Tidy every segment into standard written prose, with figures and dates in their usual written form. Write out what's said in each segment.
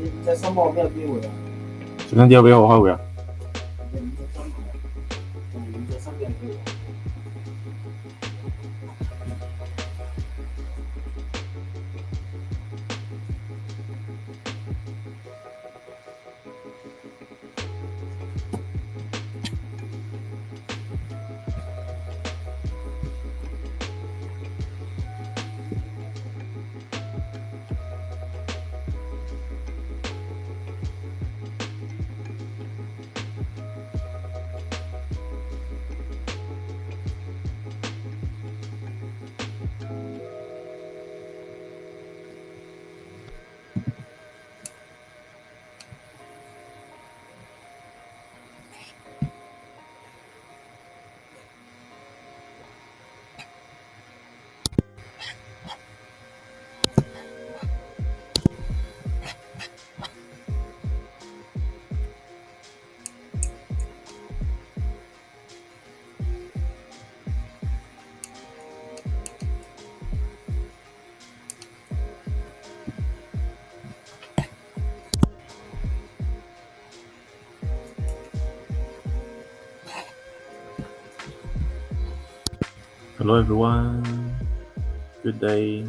你在上班我不要给我的。今天要不要我开会啊？你在上面给我。Hello everyone, good day.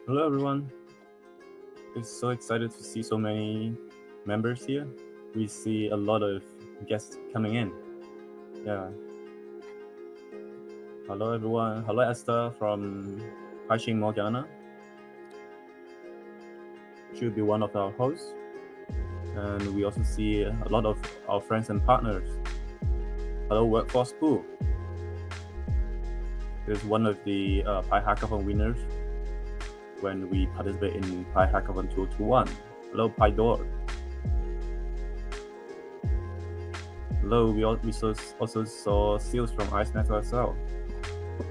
Hello everyone. It's so excited to see so many members here. We see a lot of guests coming in. Yeah. Hello everyone. Hello Esther from Pichainmall, Ghana. She'll be one of our hosts. And we also see a lot of our friends and partners. Hello Workforce Pool. There's one of the Pi Hackathon winners when we participate in Pi Hackathon 2021. Hello Pi Door. Hello, we also saw Seals from Ice Network as well.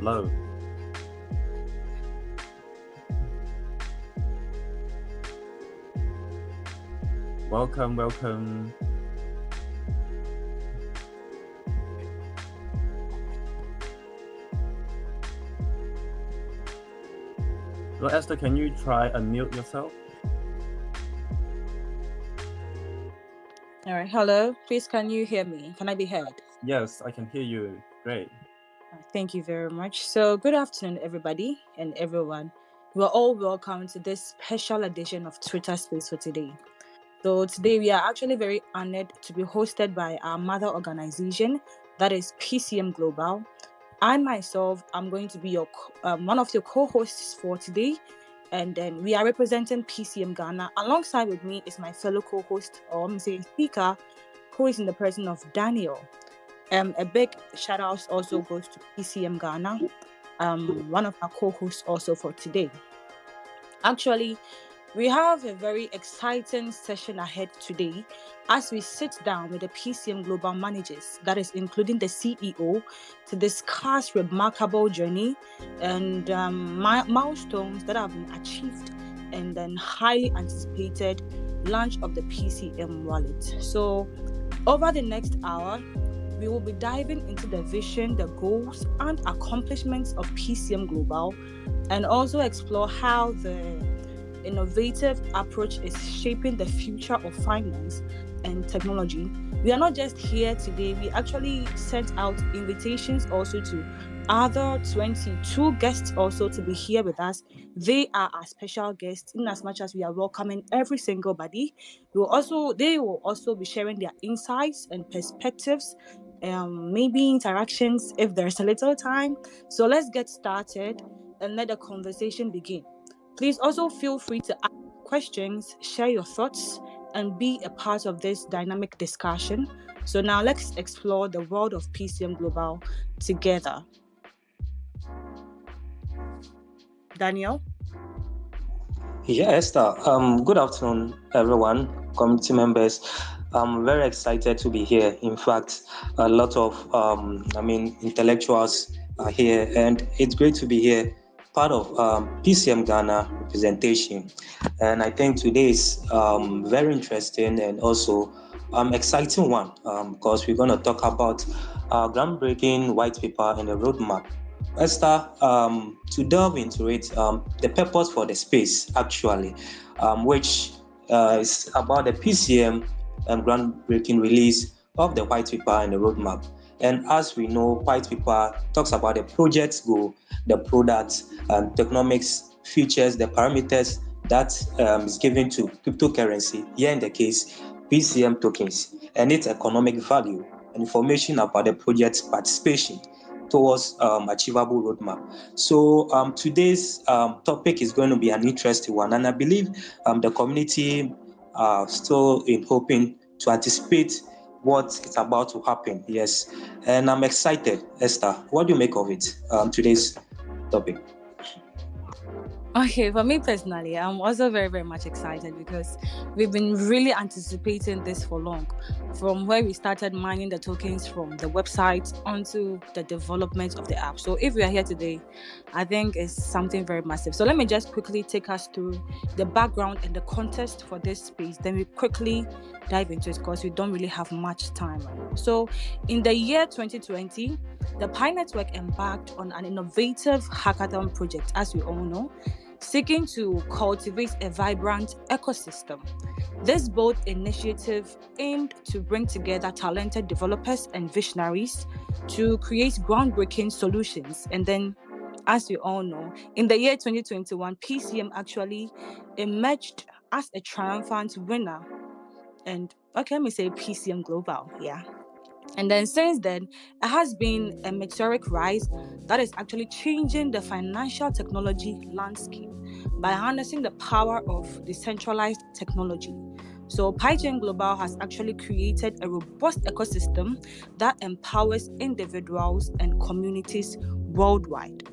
Hello. Welcome. Hello, Esther, can you try unmute yourself? All right. Hello. Please, can you hear me? Can I be heard? Yes, I can hear you. Great. Thank you very much. So, good afternoon, everybody and everyone. You are all welcome to this special edition of Twitter Space for today. So, today we are actually very honored to be hosted by our mother organization, that is PCM Global. I myself am going to be your one of your co-hosts for today. And then we are representing PCM Ghana. Alongside with me is my fellow co-host, or let me say speaker, who is in the person of Daniel. A big shout out also goes to PCM Ghana, one of our co-hosts also for today. Actually, we have a very exciting session ahead today as we sit down with the PCM Global managers, that is including the CEO, to discuss remarkable journey and milestones that have been achieved and then highly anticipated launch of the PCM wallet. So over the next hour, we will be diving into the vision, the goals and accomplishments of PCM Global, and also explore how the innovative approach is shaping the future of finance and technology, we are not just here today. We actually sent out invitations also to other 22 guests also to be here with us. They are our special guests, in as much as we are welcoming every single body. They will also be sharing their insights and perspectives, maybe interactions if there's a little time. So let's get started and let the conversation begin. Please also feel free to ask questions, share your thoughts, and be a part of this dynamic discussion. So now let's explore the world of PCM Global together. Daniel? Yeah, Esther. Good afternoon, everyone, community members. I'm very excited to be here. In fact, a lot of, intellectuals are here, and it's great to be here, part of PCM Ghana representation. And I think today is very interesting and also exciting one because we're going to talk about groundbreaking white paper and the roadmap. Esther, to delve into it, the purpose for the space actually, which is about the PCM groundbreaking release of the white paper and the roadmap. And as we know, white paper talks about the project's goal, the product, tokenomics features, the parameters that is given to cryptocurrency, here in the case, PCM tokens, and its economic value, and information about the project's participation towards achievable roadmap. So today's topic is going to be an interesting one, and I believe the community are still in hoping to anticipate what is about to happen. Yes, and I'm excited. Esther, what do you make of it? Today's topic. Okay, for me personally, I'm also very, very much excited because we've been really anticipating this for long. From where we started mining the tokens from the website onto the development of the app. So if we are here today, I think it's something very massive. So let me just quickly take us through the background and the context for this space. Then we quickly dive into it because we don't really have much time right now. So in the year 2020, the Pi Network embarked on an innovative hackathon project, as we all know, seeking to cultivate a vibrant ecosystem. This bold initiative aimed to bring together talented developers and visionaries to create groundbreaking solutions. And then, as we all know, in the year 2021, PCM actually emerged as a triumphant winner. And okay, let me say PCM Global, yeah. And then since then, it has been a meteoric rise that is actually changing the financial technology landscape by harnessing the power of decentralized technology. So Pichain Global has actually created a robust ecosystem that empowers individuals and communities worldwide.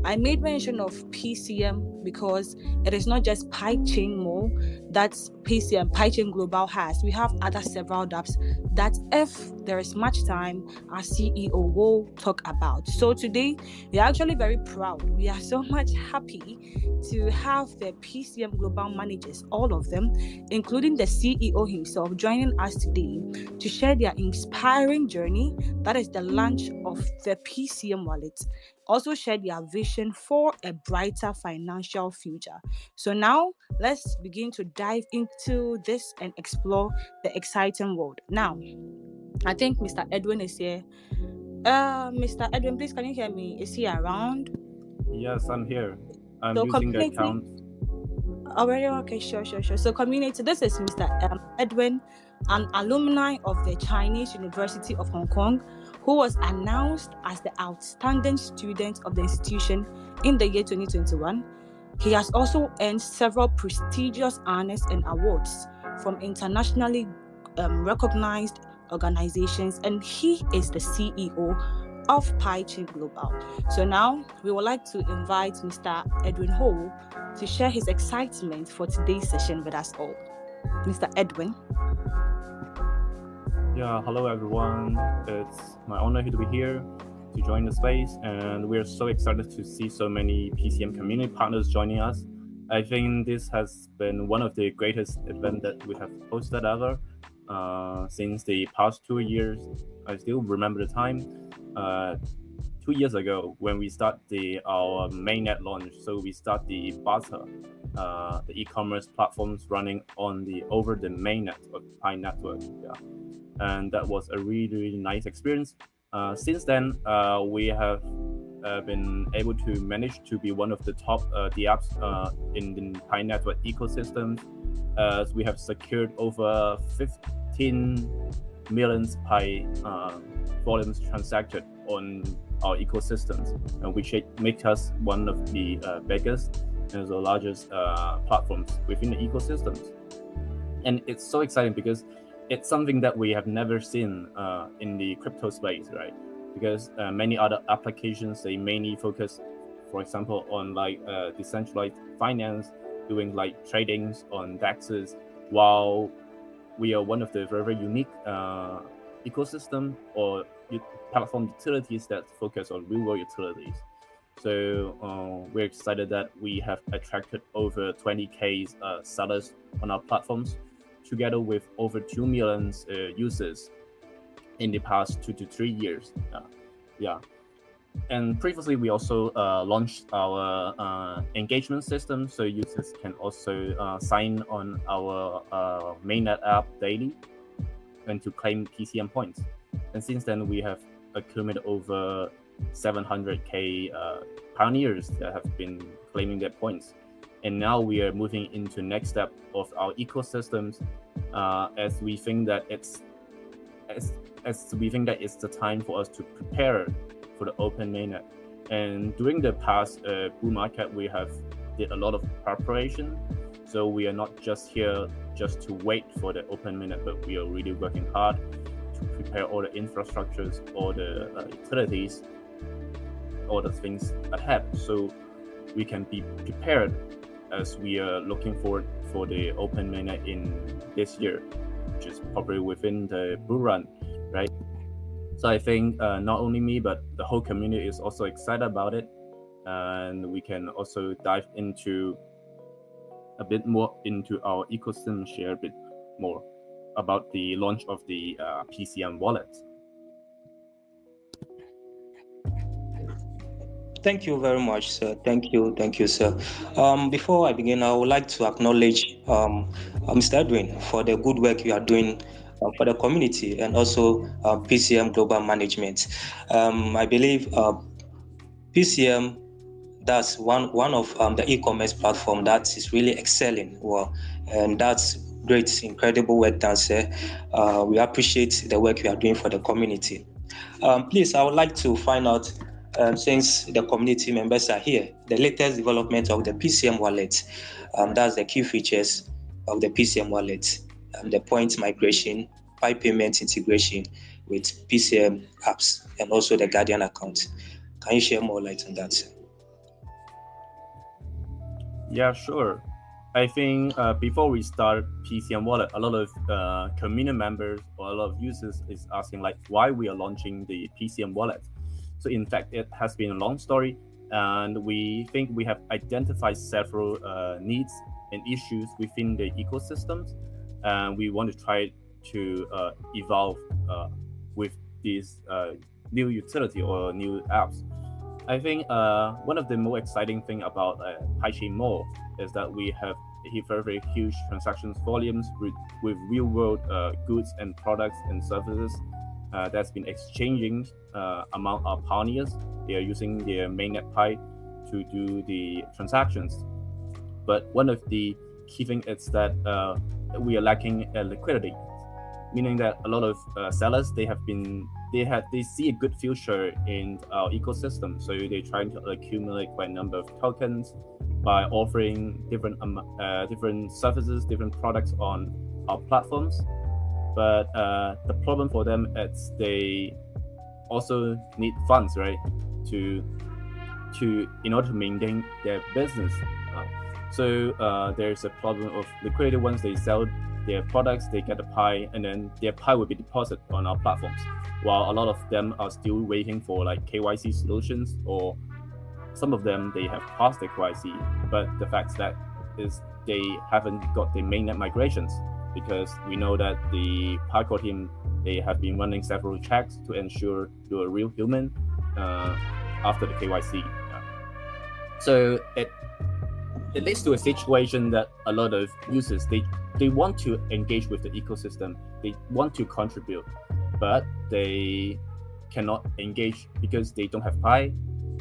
I made mention of PCM because it is not just Pichainmall that Pichain Global has. We have other several dApps that, if there is much time, our CEO will talk about. So today, we are actually very proud. We are so much happy to have the PCM Global managers, all of them, including the CEO himself, joining us today to share their inspiring journey. That is the launch of the PCM wallet. Also share their vision for a brighter financial future. So now let's begin to dive into this and explore the exciting world. Now, I think Mr. Edwin is here. Mr. Edwin, please, can you hear me? Is he around? Yes, I'm here. I'm So using the community. account. Already, okay, sure. So community, this is Mr. Edwin, an alumni of the Chinese University of Hong Kong, who was announced as the outstanding student of the institution in the year 2021. He has also earned several prestigious honors and awards from internationally recognized organizations, and he is the CEO of Pichain Global. So now we would like to invite Mr. Edwin Ho to share his excitement for today's session with us all. Mr. Edwin. Yeah, hello everyone. It's my honor to be here to join the space, and we're so excited to see so many PCM community partners joining us. I think this has been one of the greatest events that we have hosted ever since the past 2 years. I still remember the time 2 years ago when we start our mainnet launch. So we start the beta the e-commerce platforms running on over the mainnet of Pi network. Yeah, and that was a really nice experience. Since then, we have been able to manage to be one of the top apps in the Pi network ecosystem. As we have secured over 15 million Pi volumes transacted on our ecosystems, which makes us one of the biggest and the largest platforms within the ecosystems. And it's so exciting because it's something that we have never seen in the crypto space, right? Because many other applications, they mainly focus, for example, on like decentralized finance, doing like tradings on DEXs, while we are one of the very unique ecosystem or platform utilities that focus on real world utilities. So we're excited that we have attracted over 20K sellers on our platforms, together with over 2 million users in the past 2 to 3 years. Yeah. And previously, we also launched our engagement system, so users can also sign on our Mainnet app daily and to claim PCM points. And since then, we have accumulated over 700K pioneers that have been claiming their points. And now we are moving into next step of our ecosystems, as we think that it's the time for us to prepare for the open mainnet. And during the past bull market, we have did a lot of preparation. So we are not just here just to wait for the open mainnet, but we are really working hard to prepare all the infrastructures, all the utilities, all the things ahead, so we can be prepared as we are looking forward for the open mainnet in this year, which is probably within the bull run, right? So I think not only me, but the whole community is also excited about it. And we can also dive into a bit more into our ecosystem, share a bit more about the launch of the PCM wallet. Thank you very much, sir. Thank you, sir. Before I begin, I would like to acknowledge Mr. Edwin for the good work you are doing for the community, and also PCM Global Management. I believe PCM, that's one of the e-commerce platform that is really excelling well, and that's great, incredible work done, sir. We appreciate the work you are doing for the community. Please, I would like to find out, since the community members are here, the latest development of the PCM wallet. That's the key features of the PCM wallet, the point migration, Pi payment integration with PCM apps, and also the Guardian account. Can you share more light on that, sir? Yeah, sure. I think before we start PCM wallet, a lot of community members or a lot of users is asking like why we are launching the PCM wallet. So in fact, it has been a long story, and we think we have identified several needs and issues within the ecosystems, and we want to try to evolve with this new utility or new apps. I think one of the more exciting thing about Pichainmall is that we have a very huge transactions volumes with real world goods and products and services that's been exchanging among our pioneers. They are using their mainnet Pi to do the transactions. But one of the key things is that we are lacking liquidity, meaning that a lot of sellers they see a good future in our ecosystem, so they're trying to accumulate quite a number of tokens by offering different services, different products on our platforms. But the problem for them is they also need funds, right, to in order to maintain their business. So there's a problem of liquidity. Once they sell their products, they get a Pi, and then their Pi will be deposited on our platforms, while a lot of them are still waiting for like KYC solutions, or some of them they have passed the KYC, but the fact that is they haven't got the mainnet migrations, because we know that the Pi core team, they have been running several checks to ensure you're a real human after the KYC. So it leads to a situation that a lot of users they want to engage with the ecosystem, they want to contribute, but they cannot engage because they don't have Pi,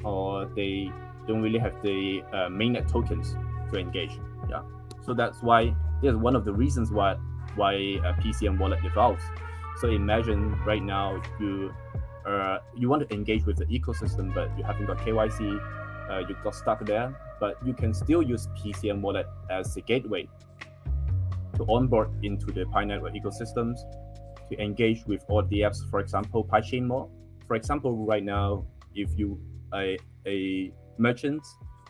or they don't really have the mainnet tokens to engage. Yeah, so that's why there's one of the reasons why PCM wallet evolves. So imagine right now you want to engage with the ecosystem, but you haven't got KYC, you got stuck there, but you can still use PCM wallet as a gateway to onboard into the Pi network ecosystems, to engage with all the apps. For example, Pichainmall. For example, right now, if you are a merchant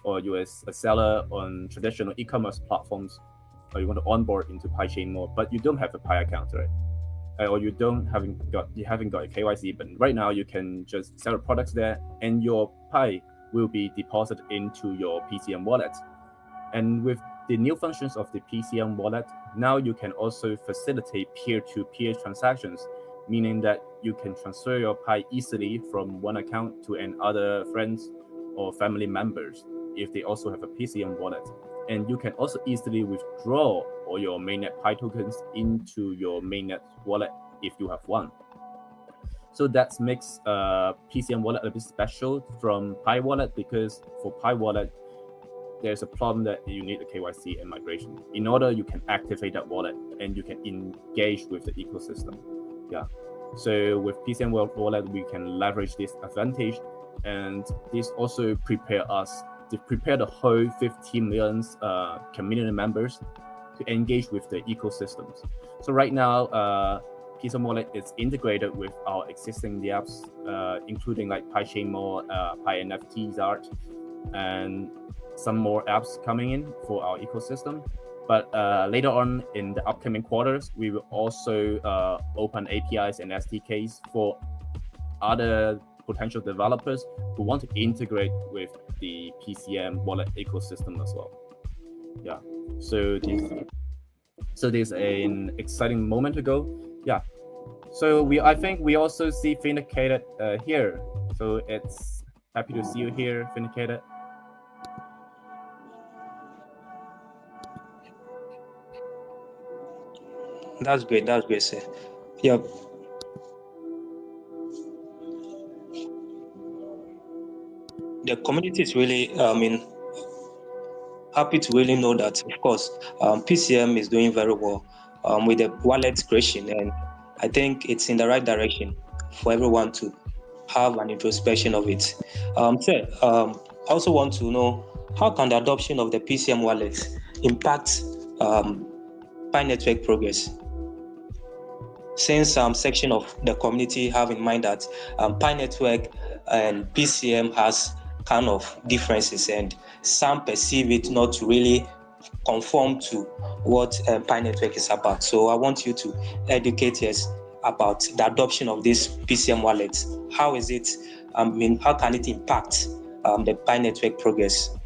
or you're a seller on traditional e-commerce platforms, or you want to onboard into Pichainmall, but you don't have a Pi account, right? Or you haven't got a KYC, but right now you can just sell products there, and your Pi will be deposited into your PCM wallet. And with the new functions of the PCM wallet, now you can also facilitate peer-to-peer transactions, meaning that you can transfer your Pi easily from one account to another friends or family members if they also have a PCM wallet. And you can also easily withdraw all your mainnet Pi tokens into your mainnet wallet if you have one. So that makes PCM wallet a bit special from Pi wallet, because for Pi wallet, there's a problem that you need a KYC and migration. In order you can activate that wallet and you can engage with the ecosystem. Yeah. So with PCM wallet, we can leverage this advantage, and this also prepare the whole 15 million community members to engage with the ecosystems. So right now, PCM wallet is integrated with our existing apps, including like Pichainmall, Pi NFTs art, and some more apps coming in for our ecosystem. But later on in the upcoming quarters, we will also open APIs and SDKs for other potential developers who want to integrate with the PCM wallet ecosystem as well. Yeah. So there's an exciting moment to go. Yeah. So I think we also see Vindicated here. So it's happy to see you here, Vindicated. That's great, sir. Yeah. The community is really, happy to really know that, of course, PCM is doing very well with the wallet creation, and I think it's in the right direction for everyone to have an introspection of it. Sir, I also want to know, how can the adoption of the PCM wallet impact Pi network progress? Since some section of the community have in mind that Pi network and PCM has kind of differences, and some perceive it not to really conform to what Pi network is about. So I want you to educate us about the adoption of this PCM wallet. How is it? How can it impact the Pi network progress?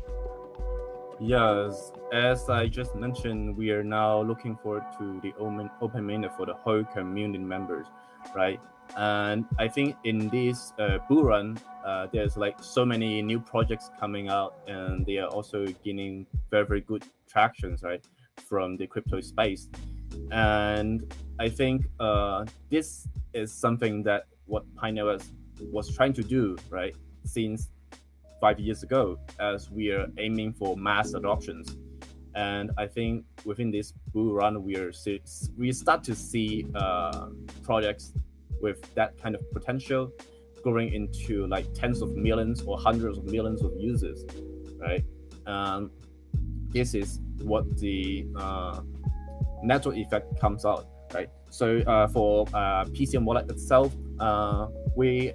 Yes, as I just mentioned, we are now looking forward to the open mainnet for the whole community members, right? And I think in this bull run, there's like so many new projects coming out, and they are also gaining very, very good tractions, right, from the crypto space. And I think this is something that what Pi network was trying to do, right, since 5 years ago, as we are aiming for mass adoptions. And I think within this bull run, we start to see projects with that kind of potential growing into like tens of millions or hundreds of millions of users, right? This is what the network effect comes out, right? So for PCM wallet itself, we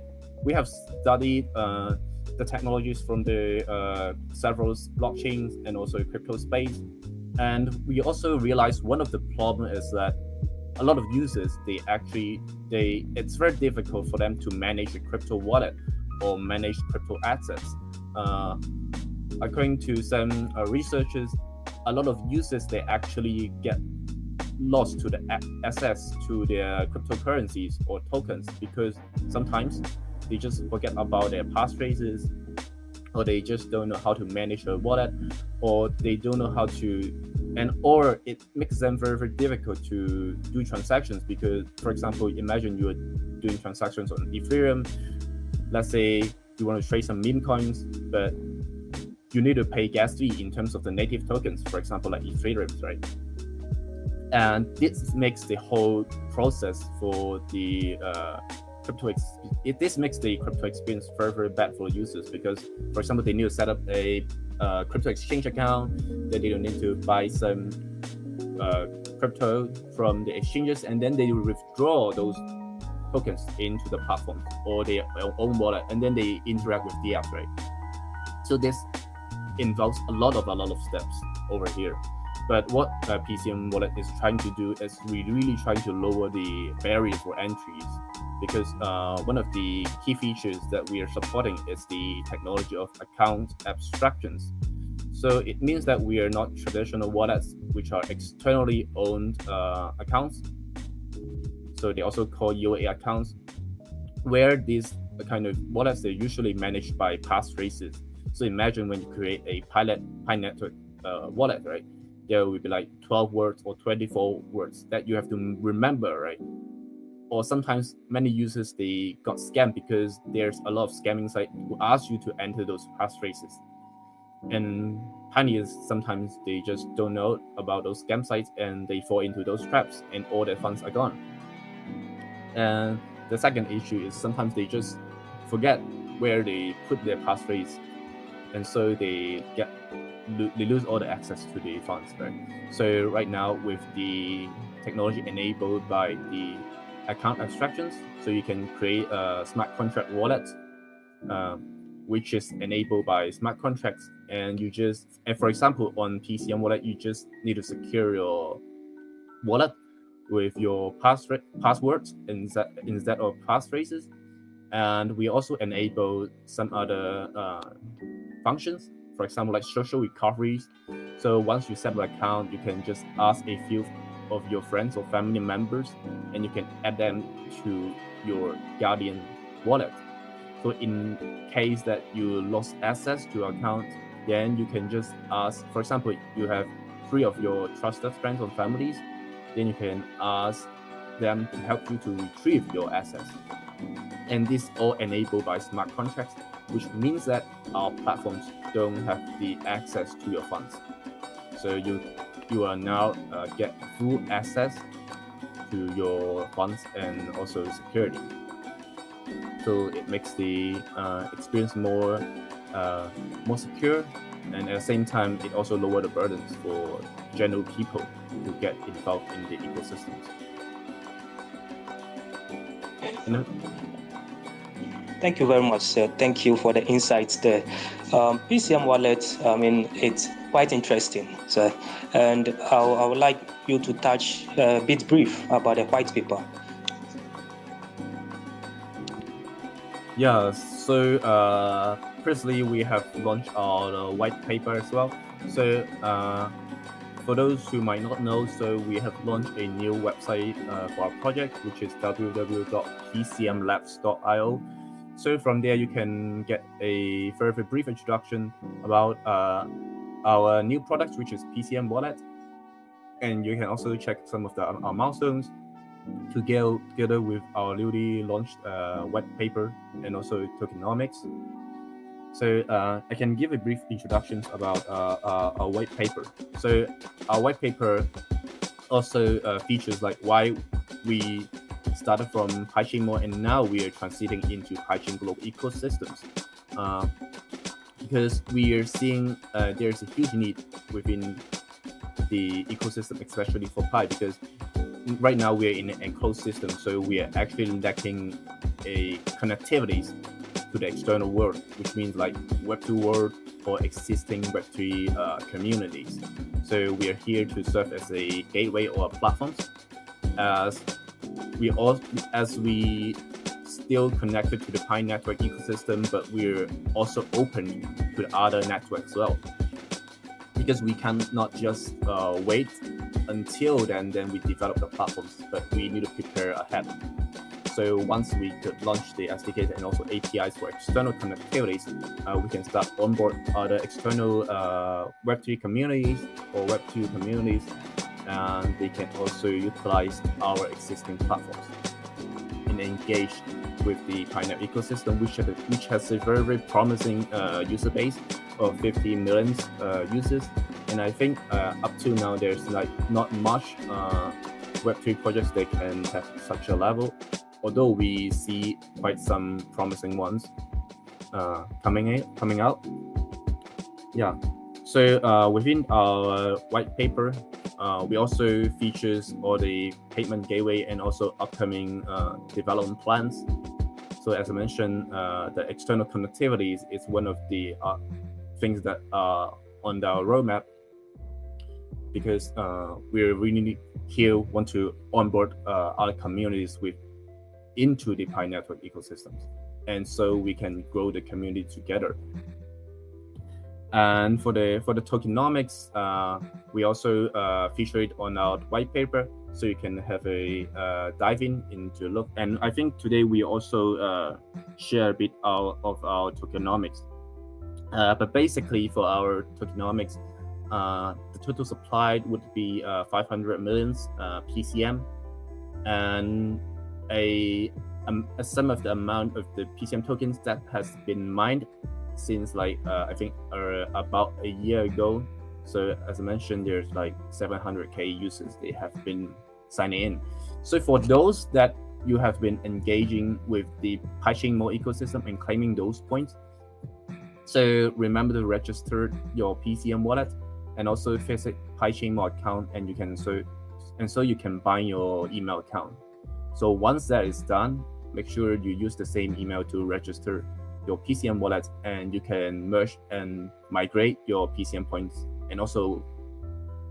have studied the technologies from the several blockchains and also crypto space, and we also realized one of the problem is that a lot of users, it's very difficult for them to manage a crypto wallet or manage crypto assets. According to some researchers, a lot of users, they actually get lost to the access to their cryptocurrencies or tokens, because sometimes they just forget about their passphrases, or they just don't know how to manage a wallet, or they don't know how to, or it makes them very, very difficult to do transactions. Because, for example, imagine you're doing transactions on Ethereum. Let's say you want to trade some meme coins, but you need to pay gas fee in terms of the native tokens, for example, like Ethereum, right? And this makes the whole process for the this makes the crypto experience very, very bad for users. Because, for example, they need to set up a crypto exchange account, then they need to buy some crypto from the exchanges, and then they will withdraw those tokens into the platform or their own wallet, and then they interact with the app, right? So this involves a lot of steps over here. But what PCM Wallet is trying to do is really trying to lower the barrier for entries, because one of the key features that we are supporting is the technology of account abstractions. So it means that we are not traditional wallets, which are externally owned accounts. So they also call UA accounts, where these kind of wallets, they're usually managed by passphrases. So imagine when you create a Mainnet wallet, right? There will be like 12 words or 24 words that you have to remember, right? Or sometimes many users, they got scammed because there's a lot of scamming sites who ask you to enter those passphrases. And pioneers, sometimes they just don't know about those scam sites and they fall into those traps and all their funds are gone. And the second issue is sometimes they just forget where they put their passphrase, and so they lose all the access to the funds, right? So right now, with the technology enabled by the account abstractions, so you can create a smart contract wallet, which is enabled by smart contracts, and for example, on PCM Wallet, you just need to secure your wallet with your passwords instead of passphrases. And we also enable some other functions, for example, like social recoveries. So once you set up an account, you can just ask a few of your friends or family members, and you can add them to your Guardian wallet. So in case that you lost access to your account, then you can just ask, for example, you have 3 of your trusted friends or families, then you can ask them to help you to retrieve your assets. And this all enabled by smart contracts, which means that our platforms don't have the access to your funds. So you are now get full access to your funds and also security. So it makes the experience more secure, and at the same time, it also lower the burdens for general people who get involved in the ecosystems. Thank you very much, sir. Thank you for the insights there. PCM Wallet, I mean, it's quite interesting, sir. And I would like you to touch a bit brief about the white paper. Yeah, so previously we have launched our white paper as well. So for those who might not know, so we have launched a new website for our project, which is www.pcmlabs.io. So from there, you can get a very, very brief introduction about our new product, which is PCM Wallet. And you can also check some of our milestones together with our newly launched white paper and also tokenomics. So I can give a brief introduction about our white paper. So our white paper also features like why we started from Pichainmall and now we are transiting into Pichain global ecosystems. Because we are seeing there's a huge need within the ecosystem, especially for Pi, because right now we're in an enclosed system, so we are actually lacking a connectivities to the external world, which means like Web2 world or existing Web3 communities. So we are here to serve as a gateway or a platform, as we still connected to the Pi network ecosystem, but we're also open to the other networks as well. Because we cannot just wait until then we develop the platforms, but we need to prepare ahead. So once we could launch the SDKs and also APIs for external connectivities, we can start onboard other external Web3 communities or Web2 communities, and they can also utilize our existing platforms and engage with the Mainnet ecosystem, which has a very, very promising user base of 50 million users. And I think up to now, there's like not much Web3 projects that can have such a level, although we see quite some promising ones coming out. Yeah. So within our white paper, we also features all the payment gateway and also upcoming development plans. So as I mentioned, the external connectivities is one of the things that are on our roadmap, because we really here want to onboard other communities into the Pi Network ecosystems, and so we can grow the community together. And for the tokenomics, we also feature it on our white paper, so you can have a dive into a look. And I think today we also share a bit of our tokenomics. But basically, for our tokenomics, the total supply would be 500 million PCM, and a sum of the amount of the PCM tokens that has been mined since I think about a year ago. So as I mentioned, there's like 700k users they have been signing in. So for those that you have been engaging with the Pichainmall ecosystem and claiming those points, so remember to register your PCM wallet and also visit Pichainmall account, and you can bind your email account. So once that is done, make sure you use the same email to register your PCM wallet, and you can merge and migrate your PCM points. And also,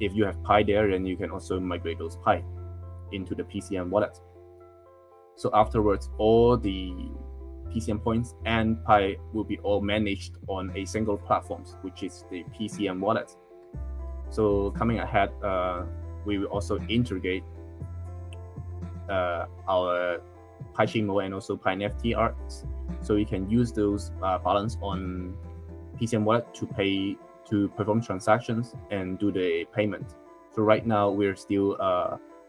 if you have Pi there, then you can also migrate those Pi into the PCM wallet. So afterwards, all the PCM points and Pi will be all managed on a single platform, which is the PCM wallet. So coming ahead, we will also integrate our Pichainmall and also Pi NFT arts, so you can use those balance on PCM wallet to perform transactions and do the payment. So right now we're still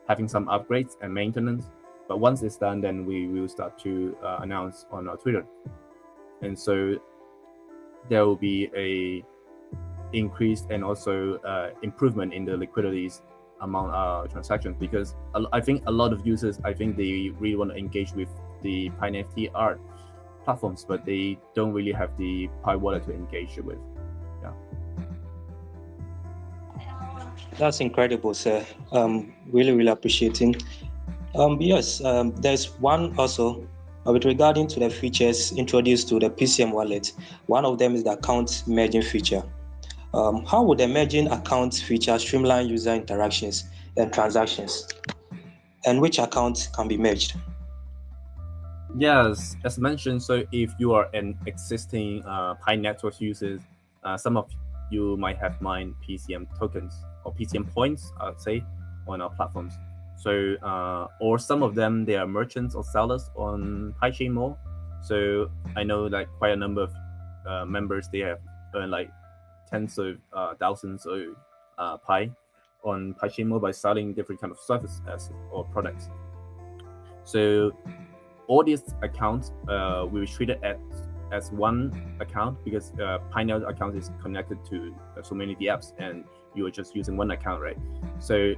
having some upgrades and maintenance, but once it's done, then we will start to announce on our Twitter. And so there will be a increase and also improvement in the liquidities among our transactions, because I think a lot of users, they really want to engage with the Pi NFT art platforms, but they don't really have the Pi wallet to engage with. Yeah. That's incredible, sir. Really appreciating. Yes, there's one also with regarding to the features introduced to the PCM wallet. One of them is the account merging feature. How would the merging account feature streamline user interactions and transactions? And which accounts can be merged? Yes, as mentioned, so if you are an existing Pi Network user, some of you might have mined PCM tokens or PCM points, I'd say, on our platforms. So, or some of them, they are merchants or sellers on Pichainmall. So I know like quite a number of members, they have earned like tens of thousands of Pi on Pichainmall by selling different kind of services or products. So all these accounts will be treated as one account, because Pineapple account is connected to so many apps, and you are just using one account, right? So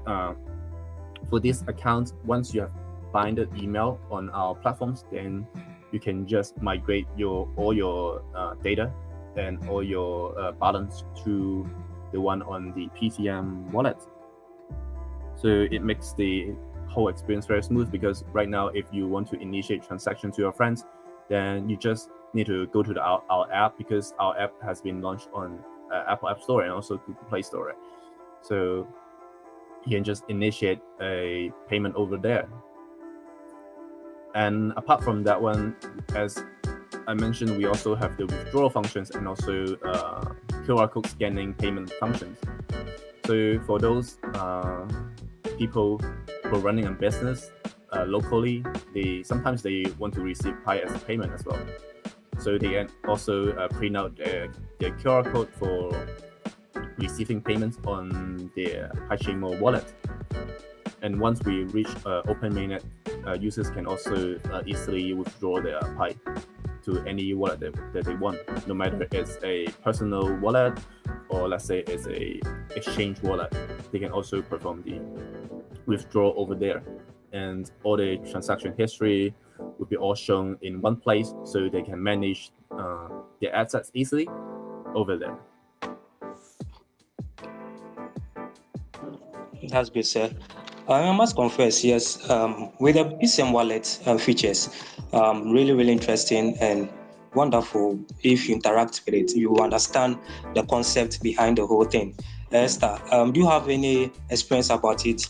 for this account, once you have binded email on our platforms, then you can just migrate all your data and all your balance to the one on the PCM wallet. So it makes the whole experience very smooth, because right now, if you want to initiate transaction to your friends, then you just need to go to our app, because our app has been launched on Apple App Store and also Google Play Store, right? So you can just initiate a payment over there. And apart from that one, as I mentioned, we also have the withdrawal functions and also QR code scanning payment functions. So for those people who are running a business, locally, sometimes they want to receive Pi as a payment as well. So they can also print out their QR code for receiving payments on their Pichainmall wallet. And once we reach open mainnet, users can also easily withdraw their Pi to any wallet that they want, no matter it's a personal wallet or let's say it's a exchange wallet. They can also perform the withdrawal over there, and all the transaction history will be all shown in one place, so they can manage their assets easily over there. That's good, sir. I must confess, yes, with the PCM wallet features, really, really interesting and wonderful. If you interact with it, you understand the concept behind the whole thing. Esther, do you have any experience about it,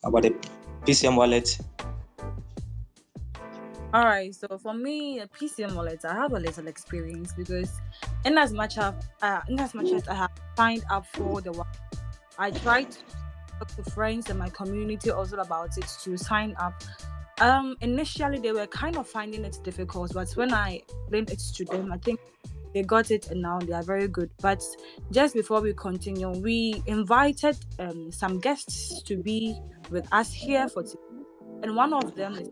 about the PCM wallet? All right, so for me, a PCM wallet, I have a little experience because in as much as I have signed up for the wallet, I tried to talk to friends in my community also about it to sign up. Initially they were kind of finding it difficult, but when I explained it to them, I think they got it and now they are very good. But just before we continue, we invited some guests to be with us here for today, and one of them is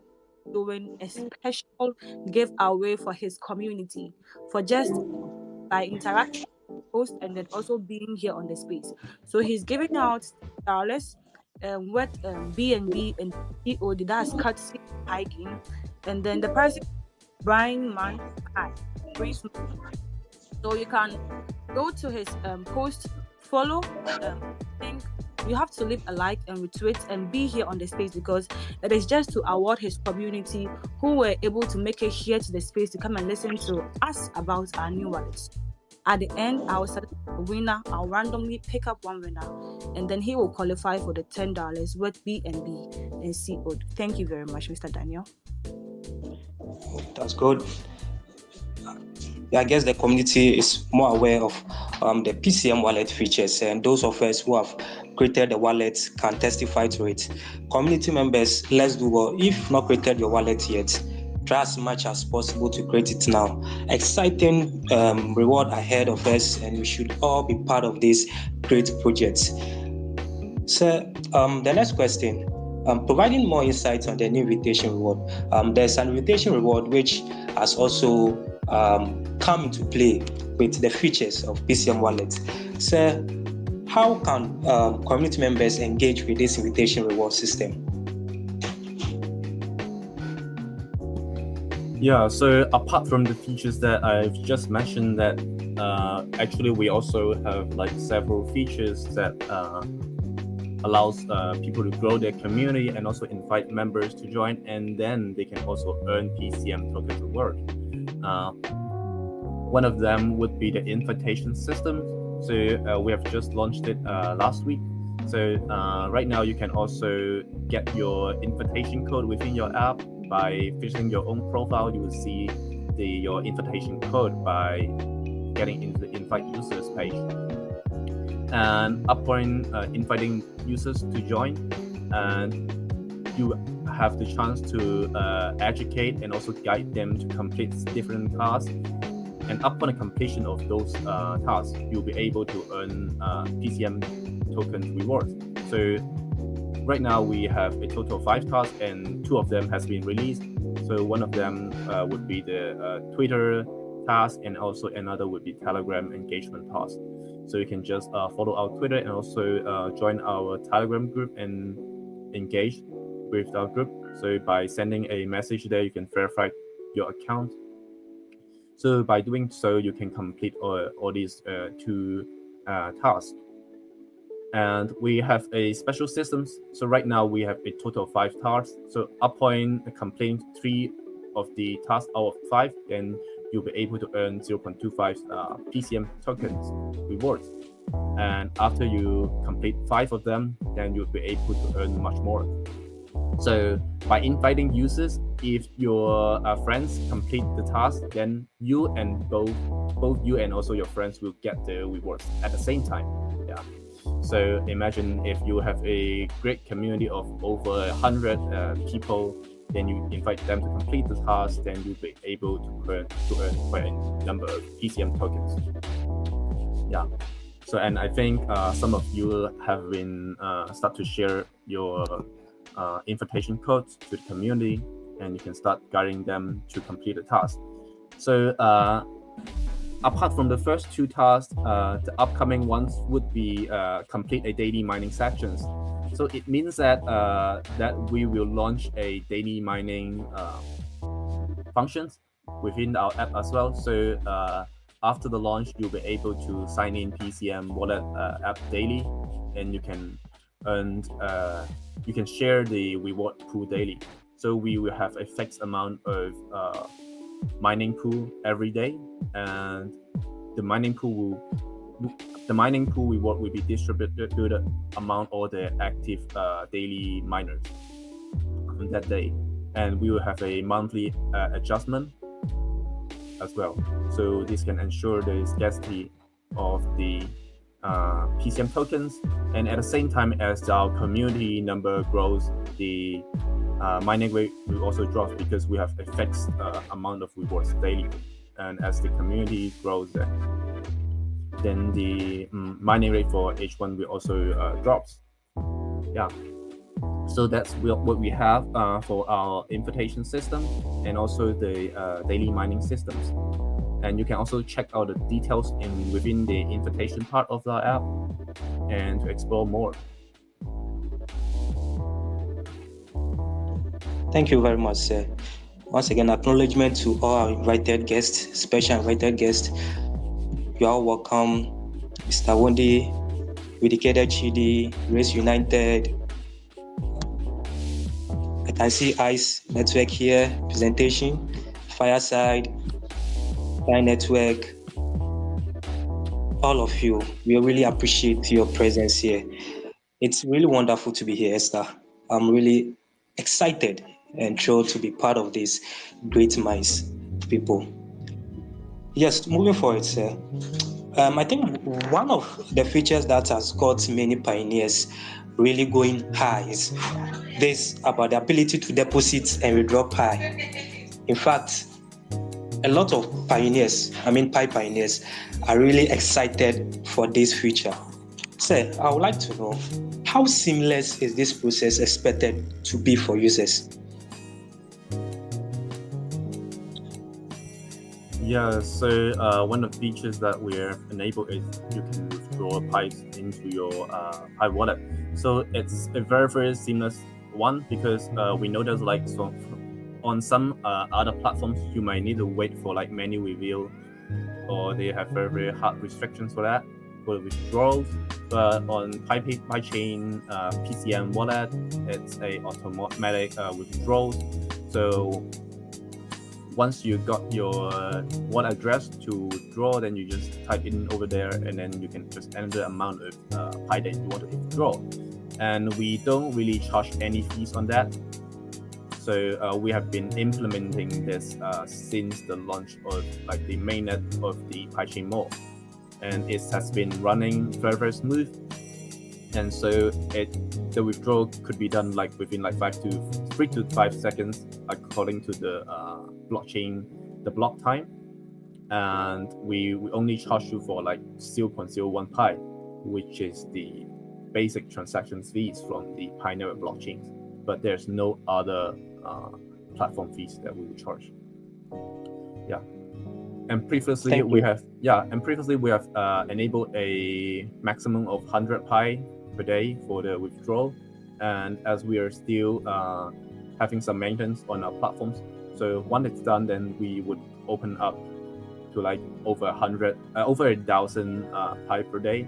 doing a special giveaway for his community for just by interacting post and then also being here on the space. So he's giving out dollars with BNB and COD, that's courtesy hiking, and then the person Brian Man Kai. So you can go to his post, follow, think you have to leave a like and retweet and be here on the space because it is just to award his community who were able to make it here to the space to come and listen to us about our new wallets. At the end, I will select a winner. I'll randomly pick up one winner, and then he will qualify for the $10 with BNB and COD. Thank you very much, Mr. Daniel. That's good. I guess the community is more aware of the PCM wallet features, and those of us who have created the wallet can testify to it. Community members, let's do well. If not created your wallet yet, try as much as possible to create it now. Exciting reward ahead of us, and we should all be part of this great project. So the next question, providing more insights on the new invitation reward. There's an invitation reward which has also come into play with the features of PCM Wallet. So how can community members engage with this invitation reward system? Yeah, so apart from the features that I've just mentioned, that actually we also have like several features that allows people to grow their community and also invite members to join, and then they can also earn PCM tokens reward. One of them would be the invitation system. So we have just launched it last week. So right now you can also get your invitation code within your app. By visiting your own profile, you will see your invitation code by getting into the invite users page. And upon inviting users to join, and you have the chance to educate and also guide them to complete different tasks. And upon the completion of those tasks, you'll be able to earn PCM token rewards. So right now we have a total of 5 tasks, and 2 of them has been released. So one of them would be the Twitter task, and also another would be Telegram engagement task. So you can just follow our Twitter and also join our Telegram group and engage with our group. So by sending a message there, you can verify your account. So by doing so, you can complete all these 2 tasks. And we have a special system. So right now we have a total of 5 tasks. So upon completing 3 of the tasks out of 5, then you'll be able to earn 0.25 PCM tokens rewards. And after you complete 5 of them, then you'll be able to earn much more. So by inviting users, if your friends complete the task, then you and both you and also your friends will get the rewards at the same time. Yeah. So imagine if you have a great community of over 100 people then you invite them to complete the task, then you'll be able to earn quite a number of PCM tokens. Yeah. So, and I think some of you have been start to share your invitation codes to the community, and you can start guiding them to complete the task. So apart from the first two tasks, the upcoming ones would be complete a daily mining sections. So it means that that we will launch a daily mining functions within our app as well. So after the launch, you'll be able to sign in PCM wallet app daily, and you can earn you can share the reward pool daily. So we will have a fixed amount of mining pool every day, and the mining pool reward will be distributed among all the active daily miners on that day, and we will have a monthly adjustment as well. So this can ensure the scarcity of the PCM tokens, and at the same time as our community number grows, the mining rate will also drop because we have a fixed amount of rewards daily, and as the community grows, then the mining rate for H1 will also drops. Yeah. So that's what we have for our invitation system and also the daily mining systems. And you can also check out the details within the invitation part of the app and to explore more. Thank you very much, sir. Once again, acknowledgement to all our invited guests, special invited guests. You are all welcome. Mr. Wondi, Dedicated Chidi, Race United. I can see ICE Network here, presentation, Fireside, Fire Network. All of you, we really appreciate your presence here. It's really wonderful to be here, Esther. I'm really excited and thrilled to be part of this great minds people. Yes, moving forward, sir. I think one of the features that has got many pioneers really going high is this about the ability to deposit and withdraw Pi. In fact, a lot of pioneers, Pi pioneers, are really excited for this feature. Sir, I would like to know, how seamless is this process expected to be for users? Yeah, so one of the features that we're enabled is you can withdraw Pi into your Pi wallet. So it's a very, very seamless one because we know there's like on some other platforms you might need to wait for like menu reveal, or they have very, very hard restrictions for that for the withdrawals. But on Pichain PCM wallet, it's a automatic withdrawals. So once you got your wallet address to withdraw, then you just type in over there, and then you can just enter the amount of Pi that you want to withdraw. And we don't really charge any fees on that. So we have been implementing this since the launch of like the mainnet of the Pichainmall, and it has been running very, very smooth. And so the withdrawal could be done like within like 3 to 5 seconds according to the blockchain, the block time. And we only charge you for like 0.01 Pi, which is the basic transaction fees from the Pi network blockchains. But there's no other platform fees that we will charge. Yeah. And previously we have enabled a maximum of 100 Pi per day for the withdrawal, and as we are still having some maintenance on our platforms, so once it's done, then we would open up to like over 1,000 Pi per day.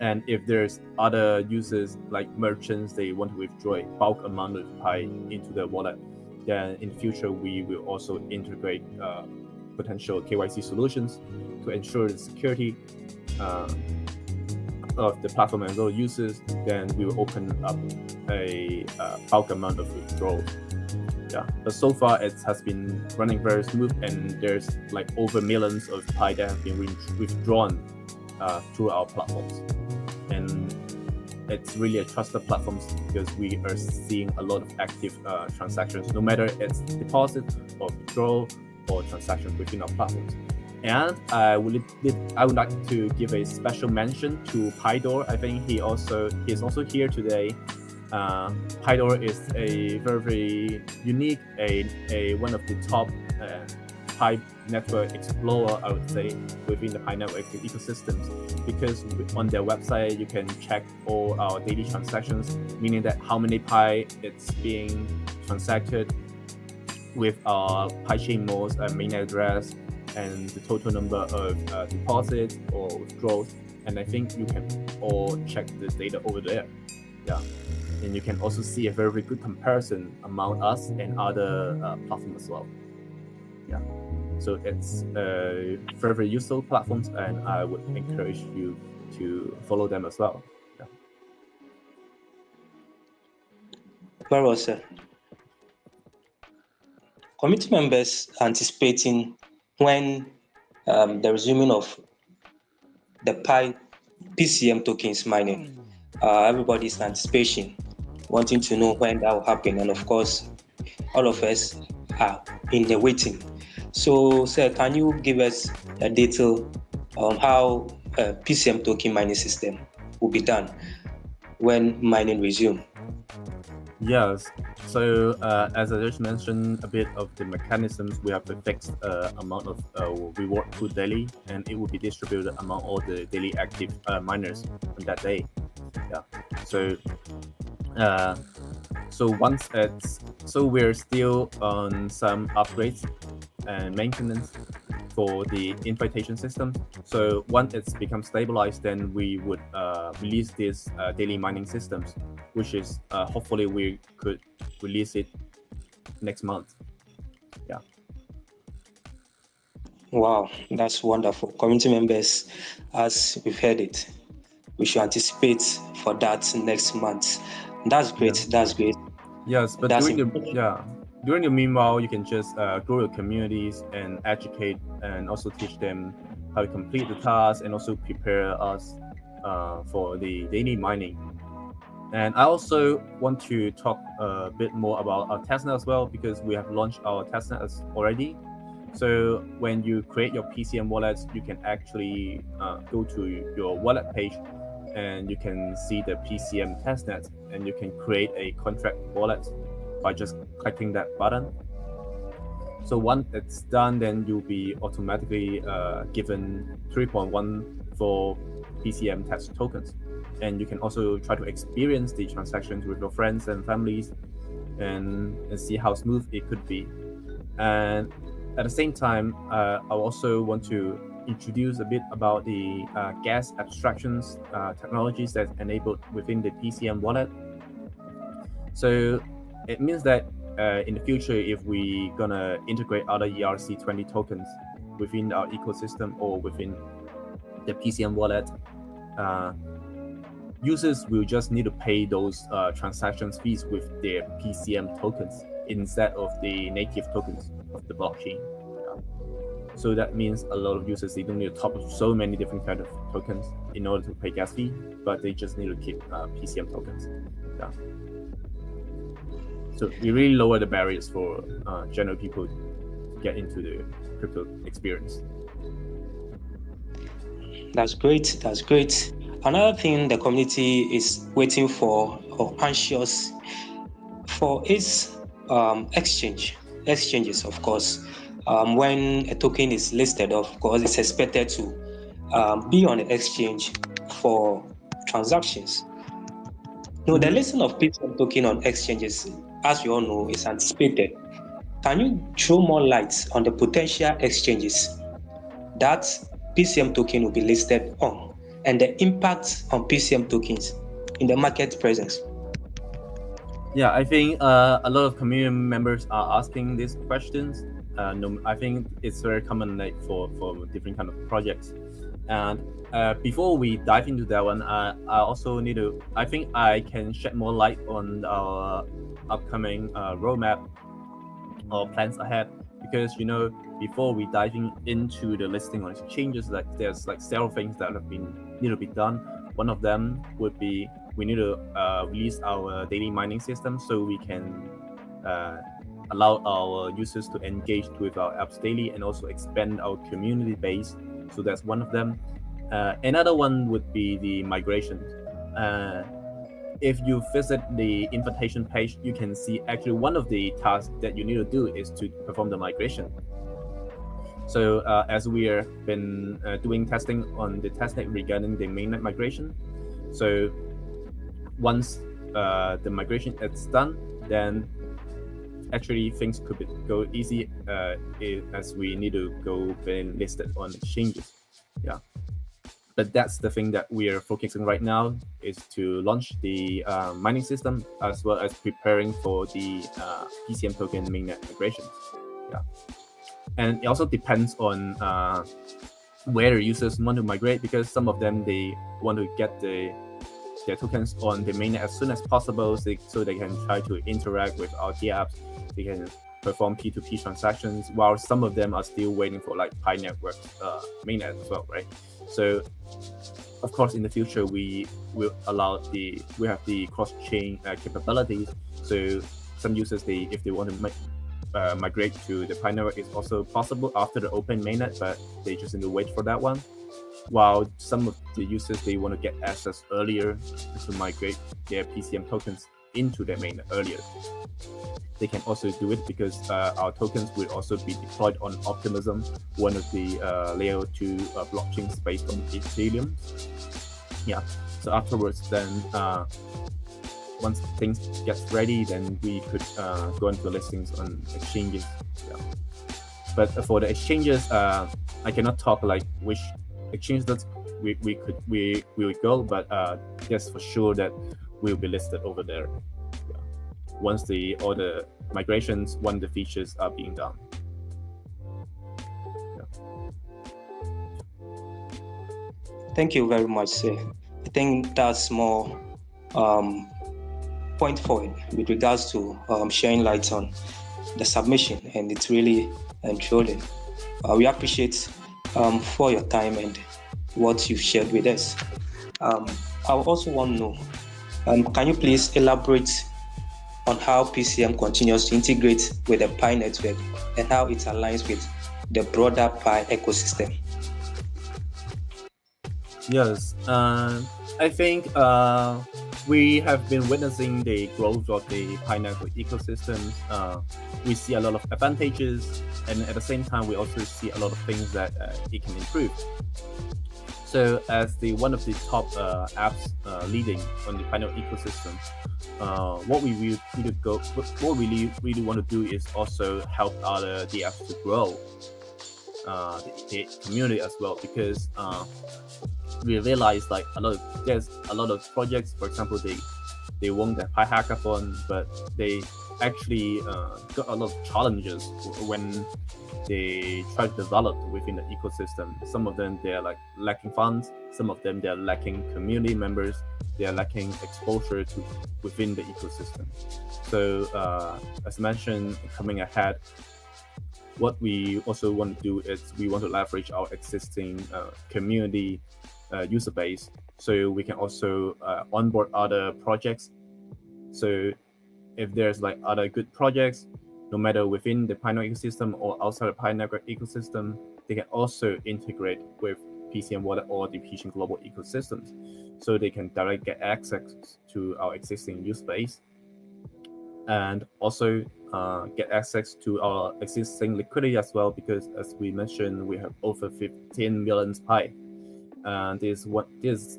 And if there's other users like merchants, they want to withdraw a bulk amount of Pi into the wallet, then in future we will also integrate potential KYC solutions to ensure the security of the platform and those users. Then we will open up a bulk amount of withdrawals. Yeah, but so far it has been running very smooth, and there's like over millions of Pi that have been withdrawn through our platforms. And it's really a trusted platform because we are seeing a lot of active transactions, no matter it's deposit or withdrawal or transactions within our platforms. And I would like to give a special mention to Pydor. I think he's also here today. Pydor is a very unique, a one of the top Pi network explorer, I would say, within the Pi network ecosystems, because on their website you can check all our daily transactions, meaning that how many Pi it's being transacted with our Pichainmall's mainnet address and the total number of deposits or withdrawals. And I think you can all check the data over there. Yeah. And you can also see a very good comparison among us and other platforms as well. Yeah. So it's very useful platforms, and I would encourage you to follow them as well. Yeah. Very well, sir. Committee members anticipating when the resuming of the Pi PCM tokens mining. Everybody's anticipation, wanting to know when that will happen, and of course, all of us are in the waiting. So, sir, can you give us a detail on how a PCM token mining system will be done when mining resume? Yes. So as I just mentioned, a bit of the mechanisms, we have a fixed amount of reward pool daily, and it will be distributed among all the daily active miners on that day. Yeah. So we're still on some upgrades and maintenance for the invitation system. So once it's become stabilized, then we would release this daily mining systems, which is hopefully we could release it next month. Yeah. Wow, that's wonderful. Community members, as we've heard it, we should anticipate for that next month. That's great. Yeah. That's great. Yes, but That's during the meanwhile, you can just grow your communities and educate, and also teach them how to complete the task, and also prepare us for the daily mining. And I also want to talk a bit more about our testnet as well, because we have launched our testnet already. So when you create your PCM wallets, you can actually go to your wallet page, and you can see the PCM testnet, and you can create a contract wallet by just clicking that button. So once it's done, then you'll be automatically given 3.14 PCM test tokens. And you can also try to experience the transactions with your friends and families, and see how smooth it could be. And at the same time, I also want to introduce a bit about the gas abstractions technologies that's enabled within the PCM wallet. So it means that in the future, if we gonna integrate other ERC20 tokens within our ecosystem or within the PCM wallet, users will just need to pay those transactions fees with their PCM tokens instead of the native tokens of the blockchain. So that means a lot of users, they don't need to top up so many different kind of tokens in order to pay gas fee, but they just need to keep PCM tokens. Yeah. So we really lower the barriers for general people to get into the crypto experience. That's great. That's great. Another thing the community is waiting for or anxious for is exchanges, of course. When a token is listed, of course, it's expected to be on the exchange for transactions. Now, the listing of PCM token on exchanges, as we all know, is anticipated. Can you throw more light on the potential exchanges that PCM token will be listed on, and the impact on PCM tokens in the market presence? Yeah, I think a lot of community members are asking these questions. I think it's very common, like for different kind of projects. And before we dive into that one, I also need to. I think I can shed more light on our upcoming roadmap or plans ahead, because before we diving into the listing on exchanges, like there's like several things that need to be done. One of them would be we need to release our daily mining system so we can allow our users to engage with our apps daily and also expand our community base. So that's one of them. Another one would be the migration. If you visit the invitation page, you can see actually one of the tasks that you need to do is to perform the migration. So as we have been doing testing on the testnet regarding the mainnet migration, so once the migration is done, then actually things could go easy as we need to go being listed on exchanges. Yeah. But that's the thing that we are focusing right now is to launch the mining system as well as preparing for the PCM token mainnet migration. Yeah, and it also depends on where users want to migrate, because some of them they want to get their tokens on the mainnet as soon as possible, so they can try to interact with our apps. They can perform P2P transactions, while some of them are still waiting for like Pi Network mainnet as well, right? So, of course, in the future we will we have the cross-chain capabilities. So some users, if they want to migrate to the Pi Network, is also possible after the open mainnet, but they just need to wait for that one. While some of the users, they want to get access earlier to migrate their PCM tokens into their mainnet earlier. They can also do it because our tokens will also be deployed on Optimism, one of the layer 2 blockchains based on Ethereum. Yeah. So afterwards, then once things get ready, then we could go into listings on exchanges. Yeah. But for the exchanges, I cannot talk like which exchange that we will go, but yes, for sure that we'll be listed over there. Yeah. Once all the migrations, when the features are being done. Yeah. Thank you very much, sir. I think that's more point forward with regards to sharing light on the submission, and it's really enthralling. We appreciate for your time and what you've shared with us. I also want to know, can you please elaborate on how PCM continues to integrate with the Pi network and how it aligns with the broader Pi ecosystem? Yes, I think we have been witnessing the growth of the Pi network ecosystems. We see a lot of advantages, and at the same time, we also see a lot of things that it can improve. So, as one of the top apps leading on the Pi network ecosystem, what we really want to do is also help other apps to grow the community as well, because we realize like there's a lot of projects. For example, they won the Pi Hackathon, but they actually got a lot of challenges when they try to develop within the ecosystem. Some of them they're like lacking funds. Some of them they're lacking community members. They're lacking exposure to within the ecosystem. So as mentioned, coming ahead, what we also want to do is we want to leverage our existing community user base, so we can also onboard other projects. So if there's like other good projects, no matter within the Pi network ecosystem or outside the Pi network ecosystem, they can also integrate with PCM Wallet or the Pichainmall global ecosystems, so they can directly get access to our existing user base, and also get access to our existing liquidity as well, because as we mentioned, we have over 15 million Pi, and this is